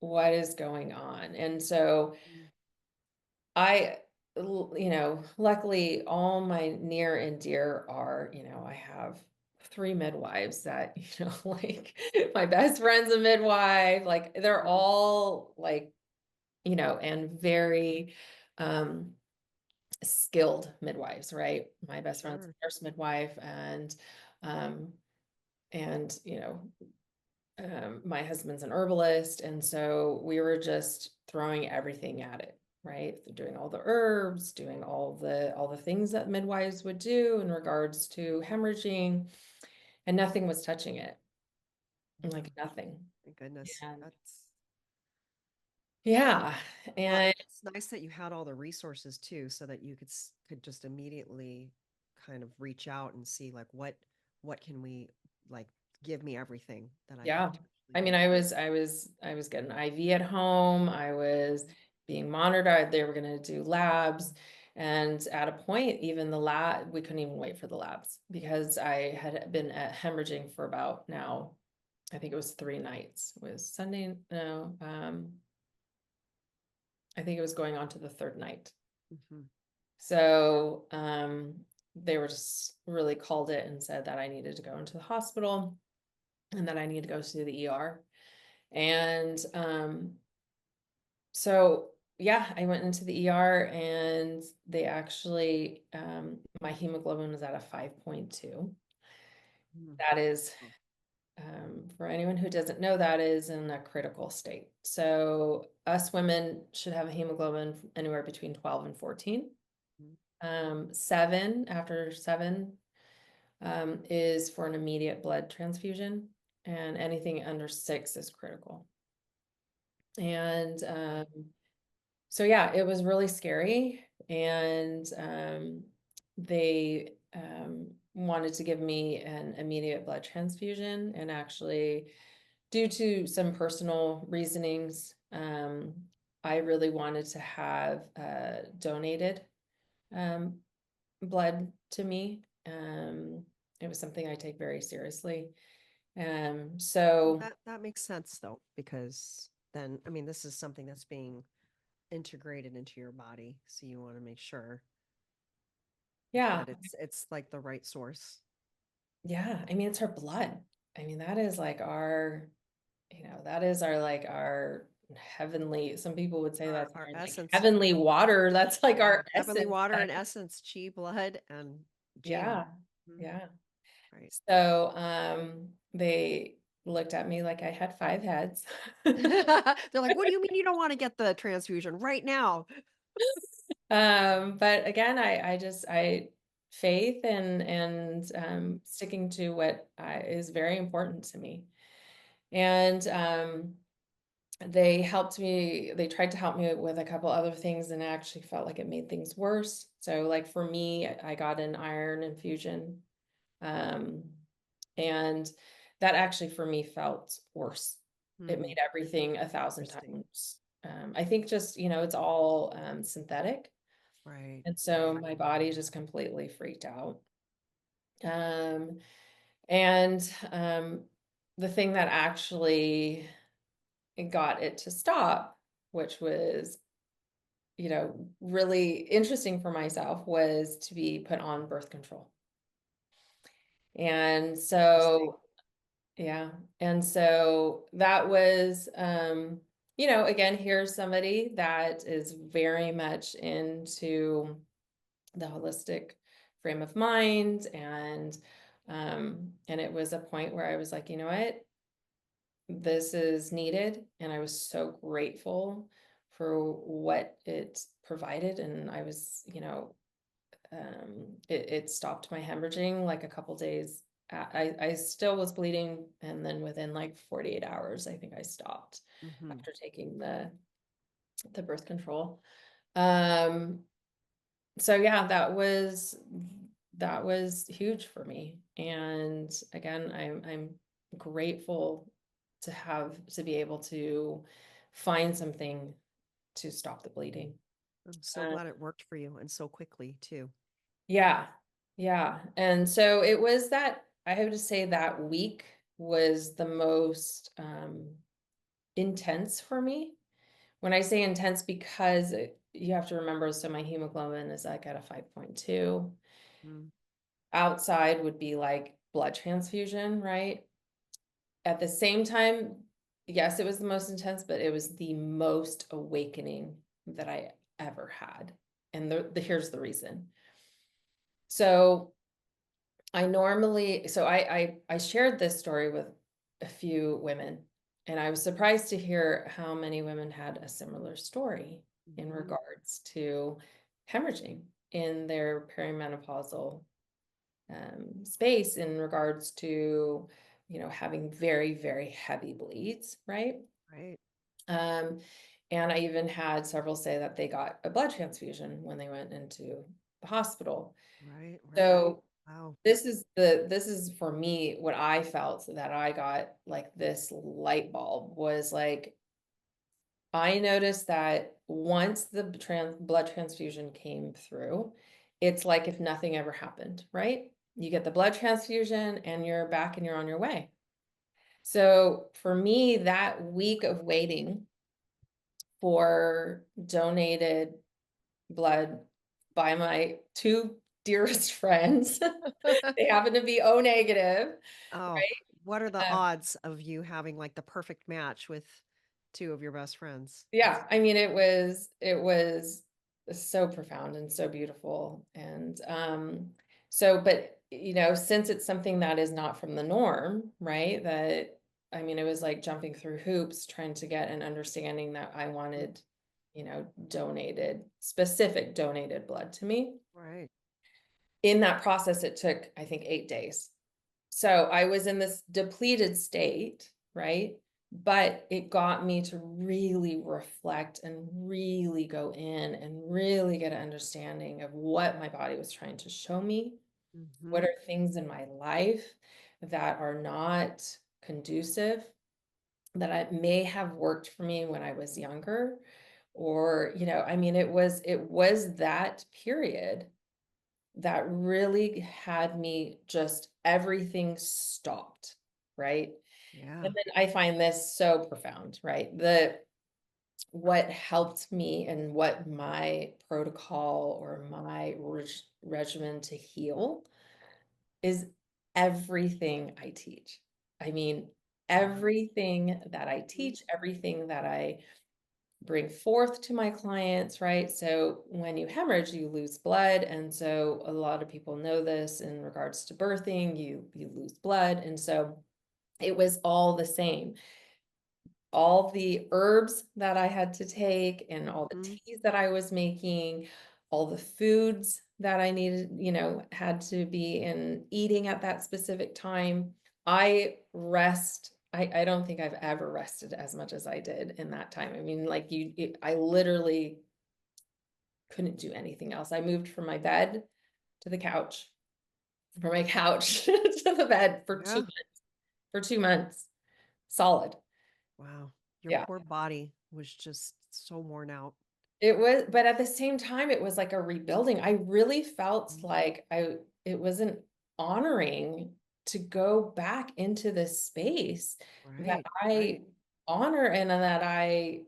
what is going on? And so Mm. I, luckily all my near and dear are, I have three midwives that, like my best friend's a midwife, like they're all like, and very, um, skilled midwives, right? My best friend's Sure. a nurse midwife um, and, my husband's an herbalist, and so we were just throwing everything at it, right? Doing all the herbs, doing all the things that midwives would do in regards to hemorrhaging, and nothing was touching it, Yeah. like nothing. Thank goodness. And That's yeah, well, and it's nice that you had all the resources too, so that you could just immediately kind of reach out and see like what can we like give me everything that I could yeah. potentially I mean, do. I was getting IV at home. I was being monitored. They were going to do labs. And at a point, even the lab, we couldn't even wait for the labs because I had been at hemorrhaging for about now, I think it was 3 nights. It was Sunday, no, I think it was going on to the third night. Hmm. So they were just really called it and said that I needed to go into the hospital and that I needed to go to the ER. And so yeah, I went into the ER and they actually my hemoglobin was at a 5.2. That is for anyone who doesn't know, that is in a critical state. So us women should have a hemoglobin anywhere between 12 and 14. Seven, after seven, is for an immediate blood transfusion, and anything under 6 is critical. And so yeah, it was really scary. And they wanted to give me an immediate blood transfusion. And actually, due to some personal reasonings, I really wanted to have donated um, blood to me. It was something I take very seriously. Well, So that makes sense though, because then I mean this is something that's being integrated into your body, so you want to make sure yeah, that it's like the right source. yeah. I mean, it's her blood. I mean, that is like our, that is our like our heavenly, some people would say that's Our our like essence. heavenly water. That's like Yeah. our Heavenly essence. water and essence, chi blood and gene. Yeah, Mhm. yeah. Right. So they looked at me like I had 5 heads. They're like, what do you mean you don't want to get the transfusion right now? But again, I faith and sticking to what is very important to me. And they tried to help me with a couple other things, and I actually felt like it made things worse. So like for me, I got an iron infusion. Um, and that actually for me felt worse. It Hmm. made everything 1,000 Interesting. times. I think just, it's all synthetic. Right. And so Right. my body just completely freaked out. Um, and the thing that actually got it to stop, which was, really interesting for myself, was to be put on birth control. And Interesting. so, yeah. And so that was, again, here's somebody that is very much into the holistic frame of mind. And it was a point where I was like, you know what, this is needed. And I was so grateful for what it provided. And I was, it stopped my hemorrhaging like a couple days. I still was bleeding, and then within like 48 hours, I think I stopped Hmm. after taking the birth control. Um, so yeah, that was huge for me. And again, I'm grateful to be able to find something to stop the bleeding. I'm so Uh, glad it worked for you and so quickly too. yeah. Yeah. And so it was that, I have to say that week was the most intense for me. When I say intense, because you have to remember, so my hemoglobin is like at a 5.2. Mm, Outside would be like blood transfusion, right? At the same time, yes, it was the most intense, but it was the most awakening that I ever had. And here's the reason. So I shared this story with a few women, and I was surprised to hear how many women had a similar story in mhm. regards to hemorrhaging in their perimenopausal space, in regards to, having very, very heavy bleeds, right? Right, Um, and I even had several say that they got a blood transfusion when they went into the hospital. right, right. So Wow. this is for me what I felt, that I got like this light bulb was like, I noticed that once the blood transfusion came through, it's like if nothing ever happened, right? You get the blood transfusion and you're back and you're on your way. So for me, that week of waiting for donated blood by my two dearest friends, they happen to be O negative, Oh, what are the right? odds of you having like the perfect match with two of your best friends? That's Yeah, I mean, it was so profound and so beautiful. And so, but since it's something that is not from the norm, right? That, I mean, it was like jumping through hoops trying to get an understanding that I mm, wanted, specific donated blood to me. right. In that process, it took, I think, 8 days. So I was in this depleted state, right? But it got me to really reflect and really go in and really get an understanding of what my body was trying to show me. What Hmm. are things in my life that are not conducive, that I may have worked for me when I was younger? Or, I mean, it was that period that really had me just, everything stopped, right? Yeah. And then I find this so profound, right? What helped me and what my protocol or my regimen to heal is everything I teach. I mean, Wow. everything that I Mhm. teach, everything that I bring forth to my clients, right? So when you hemorrhage, you lose blood. And so a lot of people know this in regards to birthing, you lose blood. And so it was all the same. All the herbs that I had to take and all the Mhm. teas that I was making, all the foods that I needed, had to be in eating at that specific time. I don't think I've ever rested as much as I did in that time. I mean, like I literally couldn't do anything else. I moved from my bed to the couch, from my couch to the bed for Yeah. 2 months, solid. Wow. Your Yeah. poor body was just so worn out. It was, but at the same time, it was like a rebuilding. I really felt Mm. like it wasn't honoring to go back into this space that Right. Right. I honor and that I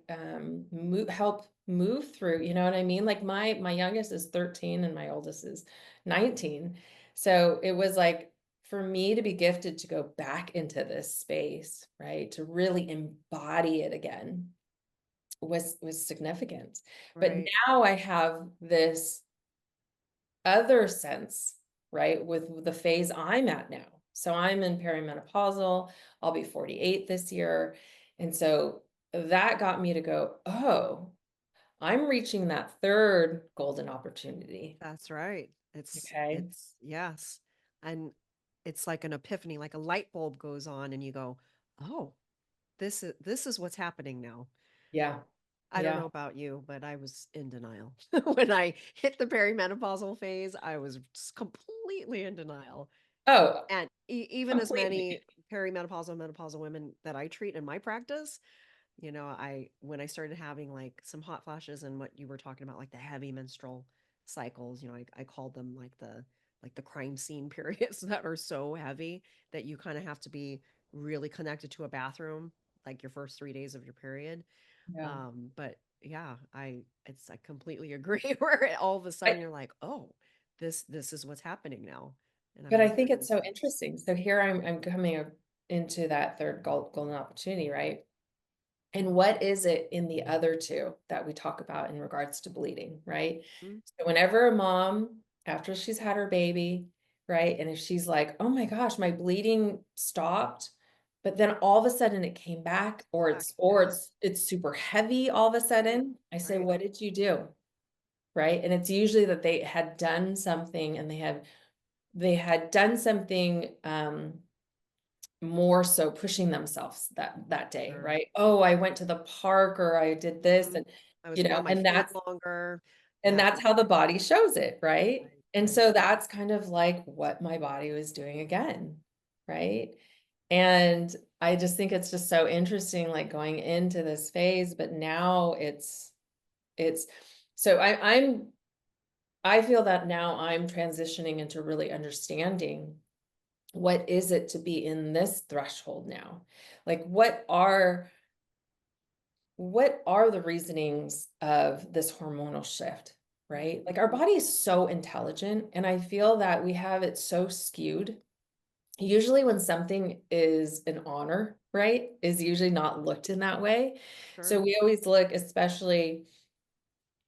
help move through. You know what I mean? Like my youngest is 13 and my oldest is 19. So it was like, for me to be gifted to go back into this space, right? To really embody it again was significant. But Right. now I have this other sense, right, with the phase I'm at now. So I'm in perimenopausal, I'll be 48 this year. And so that got me to go, oh, I'm reaching that third golden opportunity. That's right. Okay. Yes. And it's like an epiphany, like a light bulb goes on and you go, "Oh, this is what's happening now." Yeah. I don't Yeah. know about you, but I was in denial. When I hit the perimenopausal phase, I was just completely in denial. Oh, And even as completely. many perimenopausal, menopausal women that I treat in my practice, When I started having like some hot flashes and what you were talking about, like the heavy menstrual cycles, I called them like the crime scene periods that are so heavy that you kind of have to be really connected to a bathroom like your first 3 days of your period. Yeah. But yeah, I completely agree where all of a sudden But you're like, oh, this is what's happening now. And I'm but I like, think that it's makes so sense. interesting. So here I'm coming into that third golden opportunity, right? And what is it in the other two that we talk about in regards to bleeding, right? Mhm. So whenever a mom, after she's had her baby, right, and if she's like, oh my gosh, my bleeding stopped, but then all of a sudden it came back, It's or back. it's Yeah. it's super heavy all of a Mhm. sudden, I say, Right. what did you do? Right. And it's usually that they had done something and they had done something more so pushing themselves that day, Sure. right? Oh, I went to the park or I did this Mhm. and I was on my and feet that's longer. and Yeah. that's how the body shows it, right? Right. And Right. so that's kind of like what my body was doing again, right? And I just think it's just so interesting, like going into this phase, but now it's so I feel that now I'm transitioning into really understanding what is it to be in this threshold now? Like what are the reasonings of this hormonal shift, right? Mhm. Like our body is so intelligent and I feel that we have it so skewed. Usually when something is an honor, right, is usually not looked in that way. So Sure. we always look, especially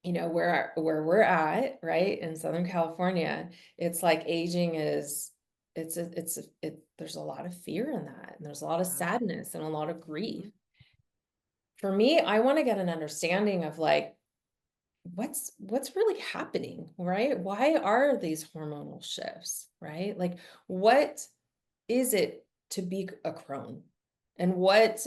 where we're at, right, in Southern California, it's like aging is there's a lot of fear in that, and there's a lot of Yeah. sadness and a lot of grief. Mhm. For me, I want to get an understanding of like what's really happening, right? Why are these hormonal shifts, right? Like what is it to be a crone? And what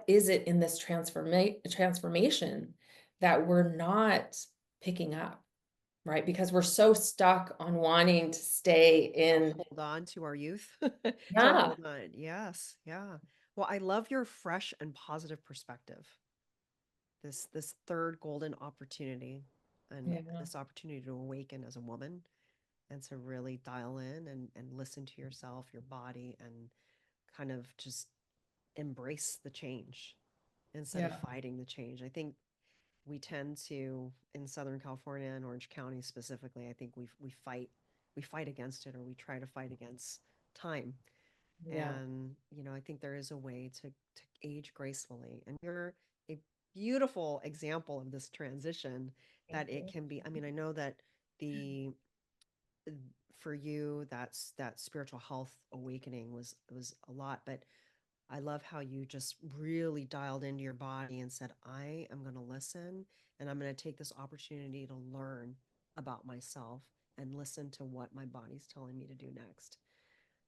is it in this transformation that we're not picking up, right? Because we're so stuck on wanting to stay To in. hold on to our youth, to Yeah, hold on. Yes. Yeah. Well, I love your fresh and positive perspective. This third golden opportunity and yeah, this opportunity to awaken as a woman and to really dial in and listen to yourself, your body, and kind of just embrace the change instead of yeah, fighting the change. I think we tend to in Southern California and Orange County specifically, I think we fight against it or we try to fight against time. yeah. And I think there is a way to age gracefully. And you're a beautiful example of this transition Thank that it you. can be. I mean, I know that the for you that spiritual health awakening was a lot, but I love how you just really dialed into your body and said, I am going to listen and I'm going to take this opportunity to learn about myself and listen to what my body's telling me to do next.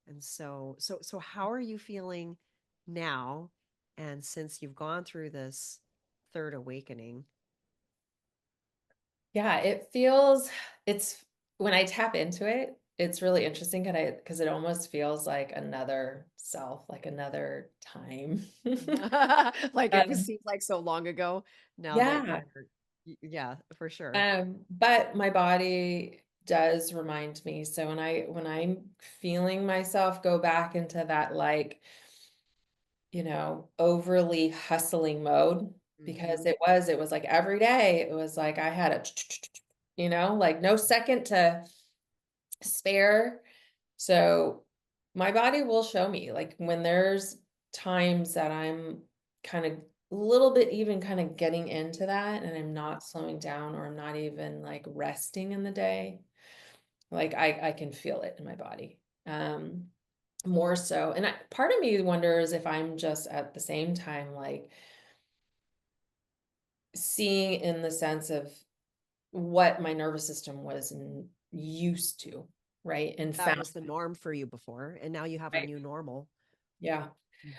And so how are you feeling now? And since you've gone through this third awakening, Yeah, it feels it's when I tap into it, it's really interesting because it almost feels like another self, like another time. like it Um, seems like so long ago now that yeah. yeah, for sure. But my body does remind me. So when I'm feeling myself go back into that like, overly hustling mode, because Hmm. it was like every day, it was like I had a, like no second to spare. So my body will show me like when there's times that I'm kind of a little bit even kind of getting into that and I'm not slowing down or I'm not even like resting in the day, like I can feel it in my body. More so. And part of me wonders if I'm just at the same time like seeing in the sense of what my nervous system was used to, right? And That found, was the norm for you before, and now you have a right? new normal. Yeah.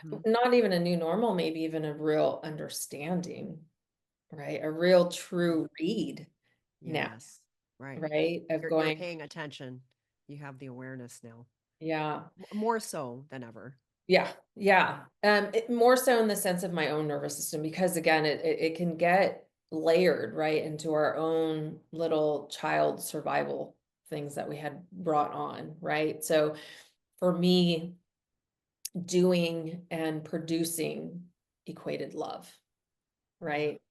Hmm. Not even a new normal, maybe even a real understanding, right? A real true read now, Yes, right. right? Of You're going, paying attention. You have the awareness now, yeah, more so than ever. Yeah. Yeah. More so in the sense of my own nervous system, because again, it can get layered right into our own little child survival things that we had brought on, right? So for me, doing and producing equated love, Yeah, right?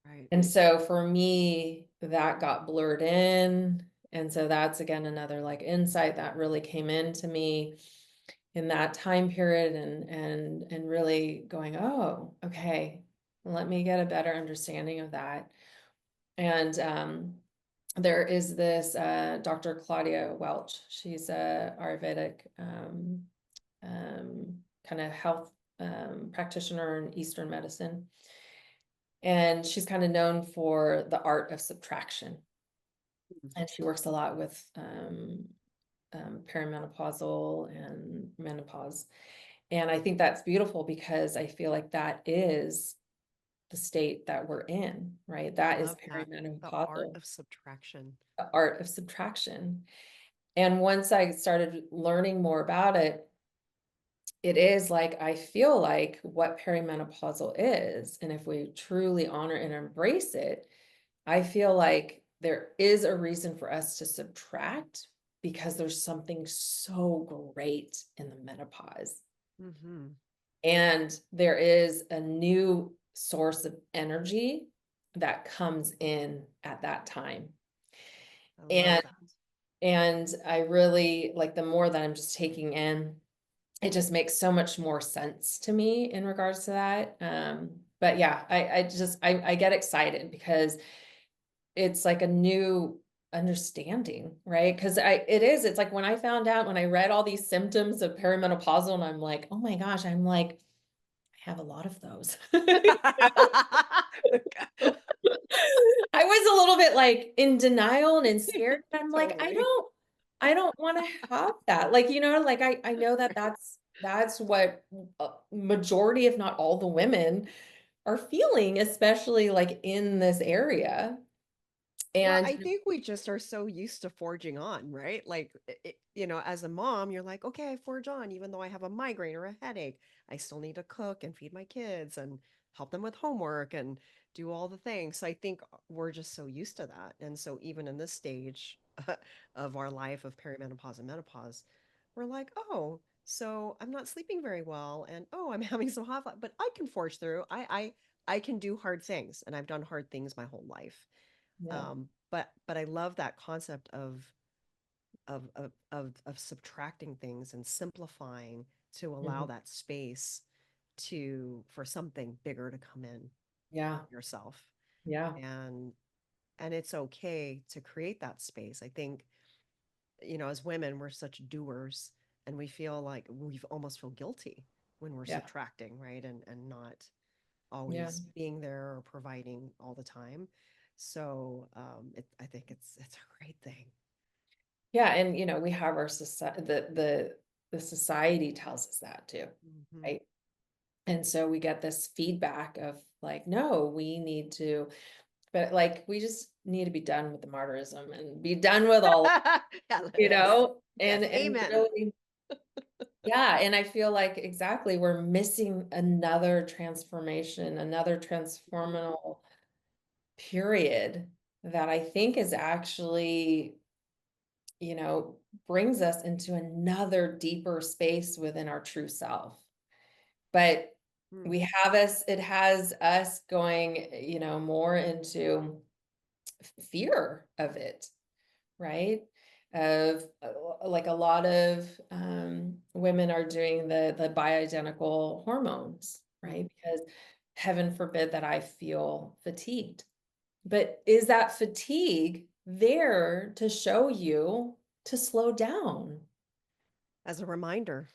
right. And so for me, that got blurred in. And so that's again another like insight that really came into me in that time period, and really going, oh, okay, let me get a better understanding of that. And there is this Dr. Claudia Welch. She's a Ayurvedic um, kind of health practitioner in Eastern medicine. And she's kind of known for the art of subtraction. Mm. And she works a lot with perimenopausal and menopause. And I think that's beautiful because I feel like that is the state that we're in, right? I That is love that. The art perimenopausal, of subtraction. the art of subtraction. And once I started learning more about it, it is like, I feel like what perimenopausal is, and if we truly honor and embrace it, I feel like there is a reason for us to subtract because there's something so great in the menopause. Hmm. And there is a new source of energy that comes in at that time. I love And that. I really like, the more that I'm just taking in, it just makes so much more sense to me in regards to that. But yeah, I get excited because it's like a new understanding, right? Because it's like when I found out, when I read all these symptoms of perimenopausal, and I'm like, oh my gosh, I'm like, I have a lot of those. I was a little bit like in denial and scared. I'm like, Totally. I don't want to have that. Like, like I know that that's what majority, if not all the women are feeling, especially like in this area. Well, And I think we just are so used to forging on, right? Like, as a mom, you're like, okay, I forge on, even though I have a migraine or a headache. I still need to cook and feed my kids and help them with homework and do all the things. So I think we're just so used to that. And so even in this stage of our life of perimenopause and menopause, we're like, oh, so I'm not sleeping very well, and oh, I'm having some hot flash, but I can forge through. I can do hard things, and I've done hard things my whole life. yeah. But I love that concept of subtracting things and simplifying to allow Mhm. that space to for something bigger to come in Yeah. yourself. Yeah. And it's okay to create that space. I think, as women, we're such doers, and we feel like we almost feel guilty when we're Yeah. subtracting, right? And not Yeah. always being there or providing all the time. So I think it's a great thing. Yeah. And we have our society, the society tells us that too, Hmm. right? And so we get this feedback of like, no, we need to, but like, we just need to be done with the martyrism and be done with all, Yes. Yes. and Amen. really, yeah. And I feel like exactly we're missing another transformation, another transformational period that I think is actually, you know, brings us into another deeper space within our true self. But Hmm. it has us going, more into fear of it, right? Of like a lot of women are doing the bioidentical hormones, Hmm. right? Because heaven forbid that I feel fatigued. But is that fatigue there to show you to slow down? As a reminder.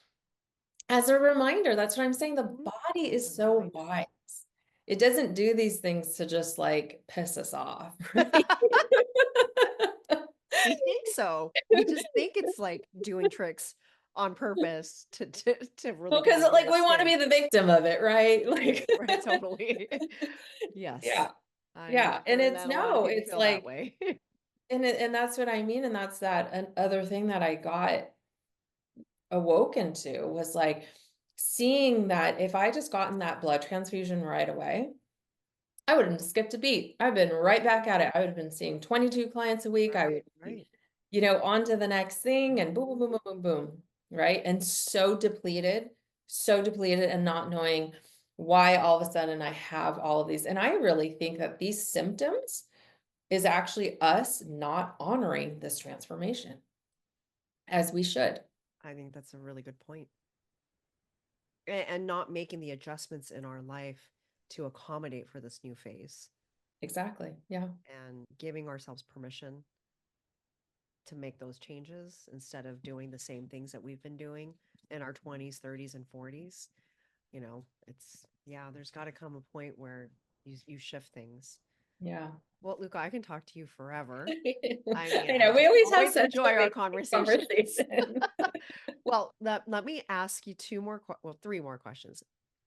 As a reminder, that's what I'm saying. The Mhm. body As a is so reminder. wise. It doesn't do these things to just like piss us off, right? We think so. We just think it's like doing tricks on purpose to really Well, get because under like our we want to skin. be the victim of it, right? Right, Like, right, totally. Yes. yeah, I'm yeah. And sure it's that a lot of no, people it's feel that like, way. and that's what I mean. And that's that other thing that I got awoken to was like, seeing that if I just gotten that blood transfusion right away, I wouldn't have skipped a beat. I've been right back at it. I would have been seeing 22 clients a week. I Right, would be, right. on to the next thing and boom, boom, Mhm. boom, boom, boom, boom, right? And so depleted and not knowing why all of a sudden I have all of these. And I really think that these symptoms is actually us not honoring this transformation as we should. I think that's a really good point. And not making the adjustments in our life to accommodate for this new phase Exactly. Yeah. and giving ourselves permission to make those changes instead of doing the same things that we've been doing in our 20s, 30s, and 40s. Yeah, there's got to come a point where you shift things. Yeah. Well, Luca, I can talk to you forever. I mean, I I know we just always have always such enjoy our amazing conversations. conversation. Well, let me ask you three more questions.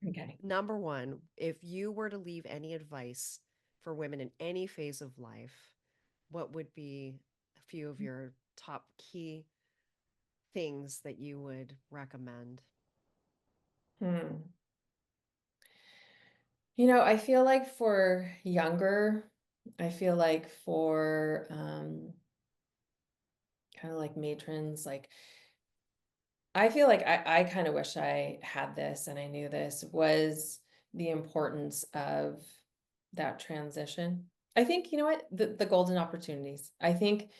Okay. Number one, if you were to leave any advice for women in any phase of life, what would be a few of your top key things that you would recommend? Hmm. I feel like for younger, I feel like for kind of like matrons, like I feel like I kind of wish I had this and I knew this was the importance of that transition. I think, you know what, the golden opportunities. I think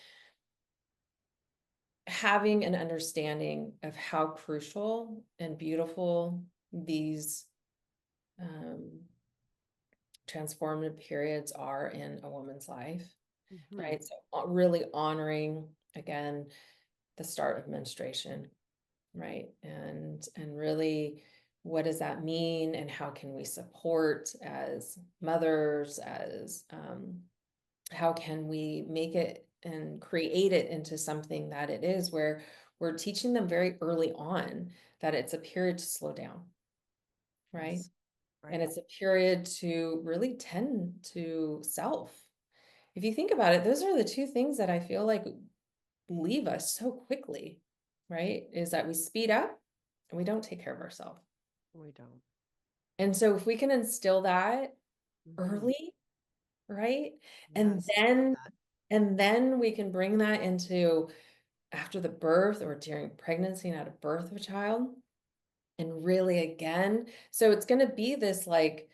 having an understanding of how crucial and beautiful these um, transformative periods are in a woman's life, Hmm. right? So really honoring again the start of menstruation, right? And really what does that mean and how can we support as mothers, as how can we make it and create it into something that it is where we're teaching them very early on that it's a period to slow down, right? Yes. And Right. it's a period to really tend to self. If you think about it, those are the two things that I feel like leave us so quickly, right? Is that we speed up and we don't take care of ourselves. We don't. And so if we can instill that Hmm. early, right? And Yes. I love then that. we can bring that into after the birth or during pregnancy and at a birth of a child. And really again, so it's going to be this like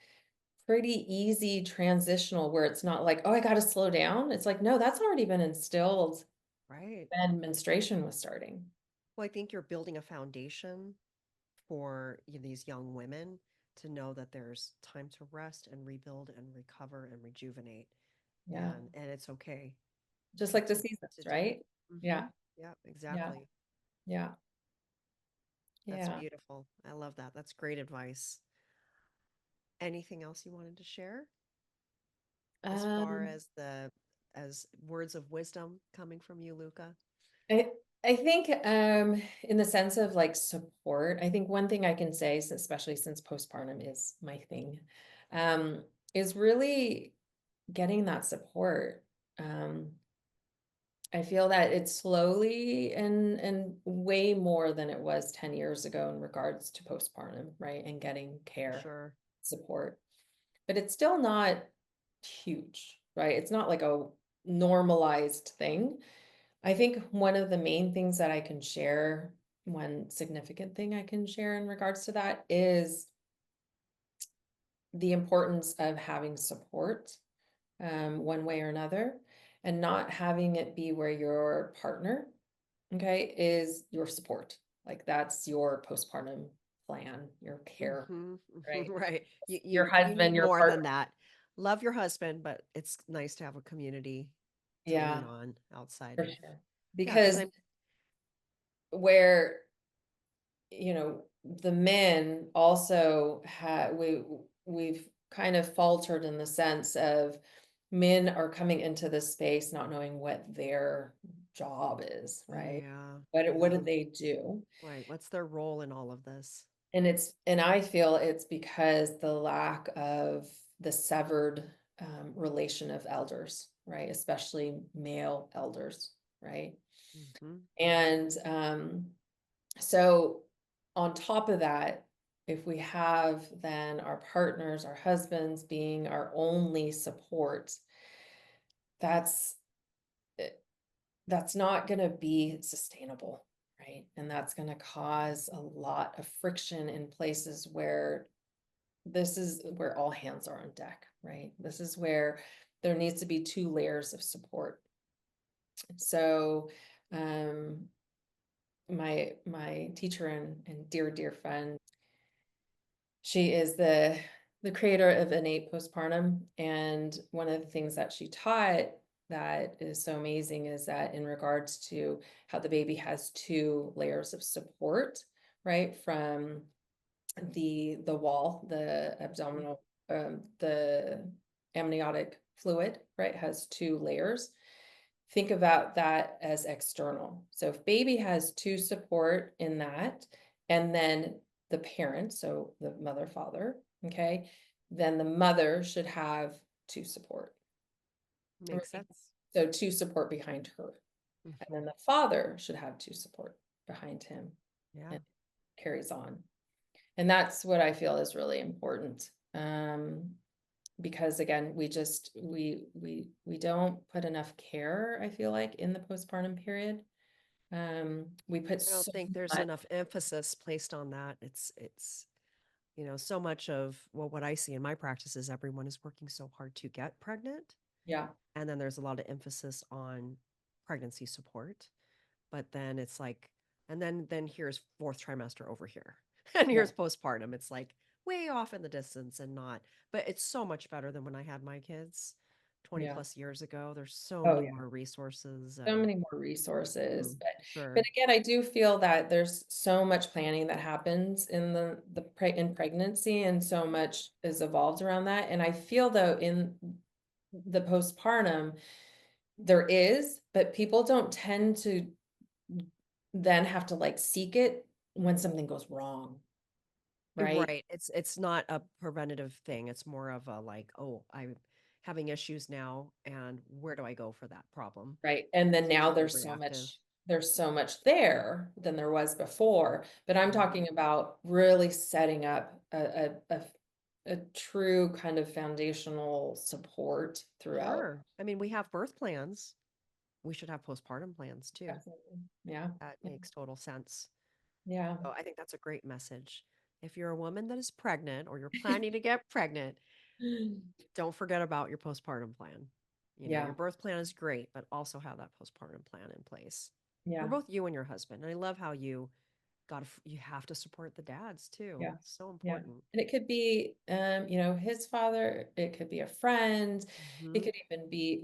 pretty easy transitional where it's not like, oh, I got to slow down. It's like, no, that's already been instilled Right. when menstruation was starting. Well, I think you're building a foundation for these young women to know that there's time to rest and rebuild and recover and rejuvenate, Yeah. and it's okay Just to like the to, seasons, to do it. right? Hmm. Yeah. Yeah, Yeah. exactly. Yeah. That's Yeah. beautiful. I love that. That's great advice. Anything else you wanted to share as far Um, as the as words of wisdom coming from you, Luca? I I think in the sense of like support, I think one thing I can say, especially since postpartum is my thing, um, is really getting that support. Um, I feel that it's slowly and way more than it was 10 years ago in regards to postpartum, right? And getting care, Sure. support. But it's still not huge, right? It's not like a normalized thing. I think one of the main things that I can share, one significant thing I can share in regards to that is the importance of having support one way or another, and not having it be where your partner, okay, is your support. Like that's your postpartum plan, your care, Hmm. right? Right. Your You need husband, your more than partner. that. Love your husband, but it's nice to have a community to lean Yeah, on outside for of. sure. Yeah, because Because I'm where, the men also we've kind of faltered in the sense of men are coming into this space not knowing what their job is, right? yeah, What yeah. do they do? Right. What's their role in all of this? And I feel it's because the lack of the severed relation of elders, right? Especially male elders, right? Hmm. And so on top of that, if we have then our partners, our husbands being our only support, that's eh, that's not going to be sustainable, right? And that's going to cause a lot of friction in places where this is where all hands are on deck, right? This is where there needs to be two layers of support. So, um, my teacher and dear friend, she is the creator of Innate Postpartum, and one of the things that she taught that is so amazing is that in regards to how the baby has two layers of support, right? From the wall, the abdominal, the amniotic fluid, right, has two layers. Think about that as external. So if baby has two support in that, and then the parent, so the mother, father, okay, then the mother should have two support. Makes sense. So two support behind her. And then Mhm. the father should have two support behind him Yeah. and carries on. And that's what I feel is really important. Because again, we don't put enough care, I feel like, in the postpartum period. We put I don't so think there's much, enough emphasis placed on that. It's so much of, well, what I see in my practice is everyone is working so hard to get pregnant, yeah, and then there's a lot of emphasis on pregnancy support. But then it's like, and then here's fourth trimester over here, and yeah, here's postpartum. It's like way off in the distance and not, but it's so much better than when I had my kids 20 yeah. plus years ago. There's so Oh many yeah. more resources So and many more resources. mhm, But sure. again, I do feel that there's so much planning that happens in in pregnancy, and so much is evolved around that. And I feel though in the postpartum, there is, but people don't tend to then have to like seek it when something goes wrong, right? Right. It's not a preventative thing. It's more of a like, oh, I'm having issues now, and where do I go for that problem? Right. And then It's now usually reactive. there's so much there than there was before. But I'm Mhm. talking about really setting up a true kind of foundational support throughout. Sure. I mean, we have birth plans. We should have postpartum plans too. Absolutely. Yeah. That Yeah. makes total sense. Yeah. So I think that's a great message. If you're a woman that is pregnant or you're planning to get pregnant, don't forget about your postpartum plan. Your Yeah. birth plan is great, but also have that postpartum plan in place for Yeah. both you and your husband. And I love how you have to support the dads too. Yeah. It's so Yeah. important. And it could be, his father, it could be a friend, it Hmm. could even be,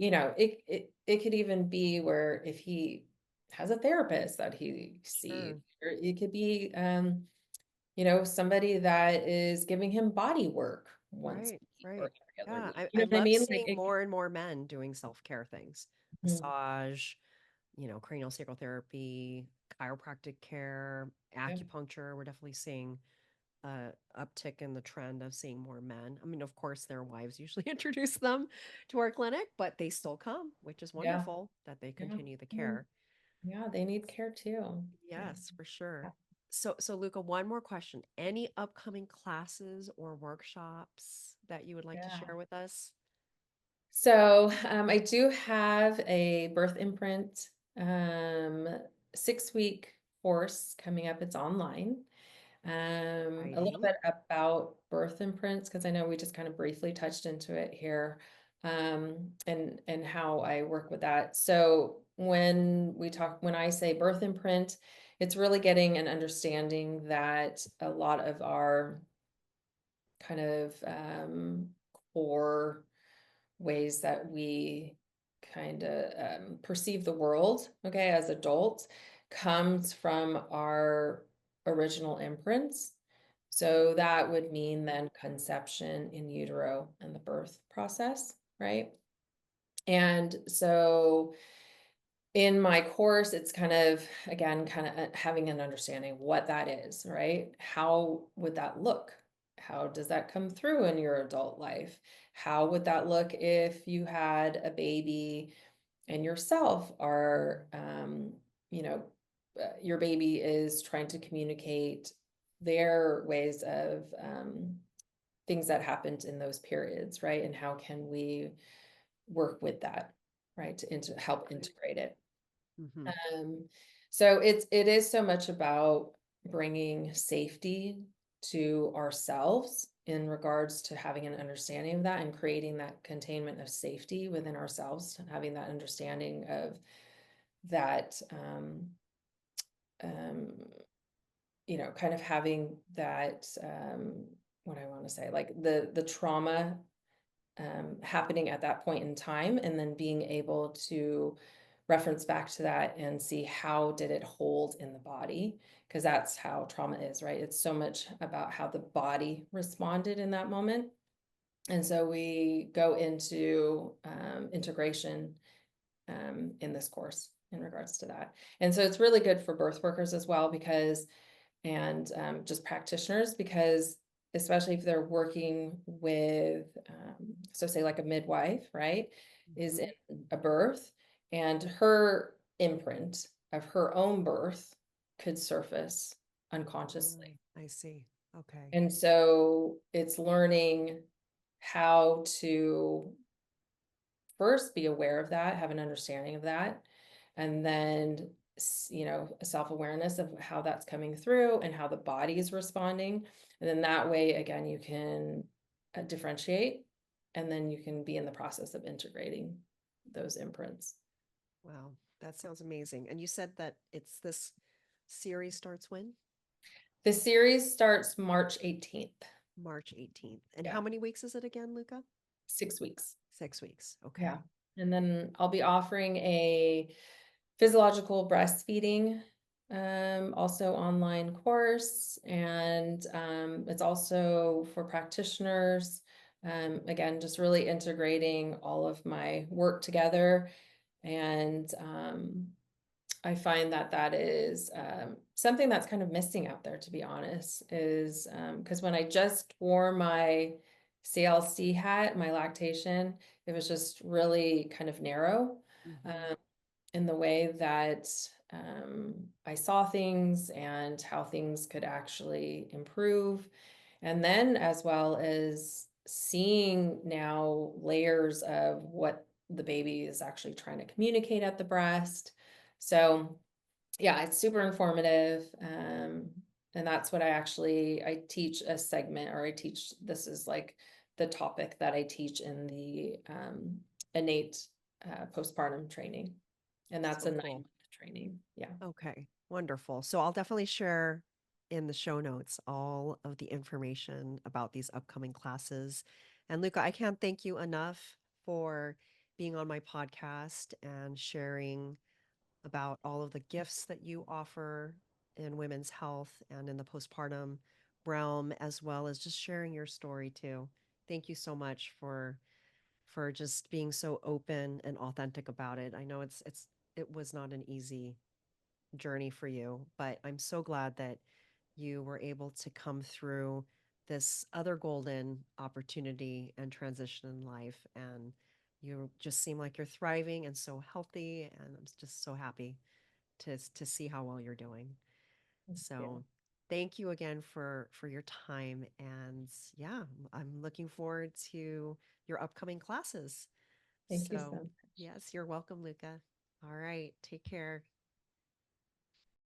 it could even be where if he has a therapist that he sees, Sure. or it could be, somebody that is giving him body work once Right, a week or right. every other Yeah, week. You I know what I love mean? Like seeing more and more men doing self-care things. mhm, Massage, craniosacral therapy, chiropractic care, yeah, acupuncture. We're definitely seeing a uptick in the trend of seeing more men. I mean, of course, their wives usually introduce them to our clinic, but they still come, which is yeah, wonderful that they yeah. continue the I mean, care. yeah, they need care too. Yeah. Yes, for sure. So Luca, one more question. Any upcoming classes or workshops that you would like to Yeah. share with us? So I do have a birth imprint um, 6-week course coming up. It's online. A little Exciting. bit about birth imprints because I know we just kind of briefly touched into it here, and how I work with that. So when I say birth imprint, it's really getting an understanding that a lot of our kind of core ways that we kind of perceive the world, okay, as adults, comes from our original imprints. So that would mean then conception in utero and the birth process, right? And so in my course, it's kind of, again, kind of having an understanding what that is, right? How would that look? How does that come through in your adult life? How would that look if you had a baby and yourself are, you know, your baby is trying to communicate their ways of things that happened in those periods, right? And how can we work with that, right, to help Right. integrate it. Hmm. Um, so it is so much about bringing safety to ourselves in regards to having an understanding of that and creating that containment of safety within ourselves, having that understanding of that, um, kind of having that, what I want to say, like the trauma happening at that point in time, and then being able to reference back to that and see how did it hold in the body, because that's how trauma is, right? It's so much about how the body responded in that moment. And so we go into integration in this course in regards to that. And so it's really good for birth workers as well, because and just practitioners, because especially if they're working with, so say like a midwife, right, is in Hmm. a birth, and her imprint of her own birth could surface unconsciously. I see. Okay. And so it's learning how to first be aware of that, have an understanding of that, and then a self-awareness of how that's coming through and how the body is responding. And then that way, again, you can differentiate, and then you can be in the process of integrating those imprints. Wow. That sounds amazing. And you said that it's this series starts when? The series starts March 18th. March 18th. And Yeah, how many weeks is it again, Luca? 6 weeks. 6 weeks. Yeah. Okay. And then I'll be offering a physiological breastfeeding, also online course, and it's also for practitioners. Again, just really integrating all of my work together. And I find that that is something that's kind of missing out there, to be honest, is because when I just wore my CLC hat, my lactation, it was just really kind of narrow. Hmm. Um, in the way that I saw things and how things could actually improve. And then, as well as seeing now layers of what the baby is actually trying to communicate at the breast. So, yeah, it's super informative. And that's what I teach a segment, or I teach, this is like the topic that I teach in the innate postpartum training. And that's a So 9 month cool. training. Yeah. Okay. Wonderful. So I'll definitely share in the show notes all of the information about these upcoming classes. And Luca, I can't thank you enough for being on my podcast and sharing about all of the gifts that you offer in women's health and in the postpartum realm, as well as just sharing your story too. Thank you so much for just being so open and authentic about it. I know it was not an easy journey for you, but I'm so glad that you were able to come through this other golden opportunity and transition in life. And you just seem like you're thriving and so healthy. And I'm just so happy to see how well you're doing. Thank you. So thank you again for your time. And yeah, I'm looking forward to your upcoming classes. Thank you so So much. yes, you're welcome, Luca. All right, take care.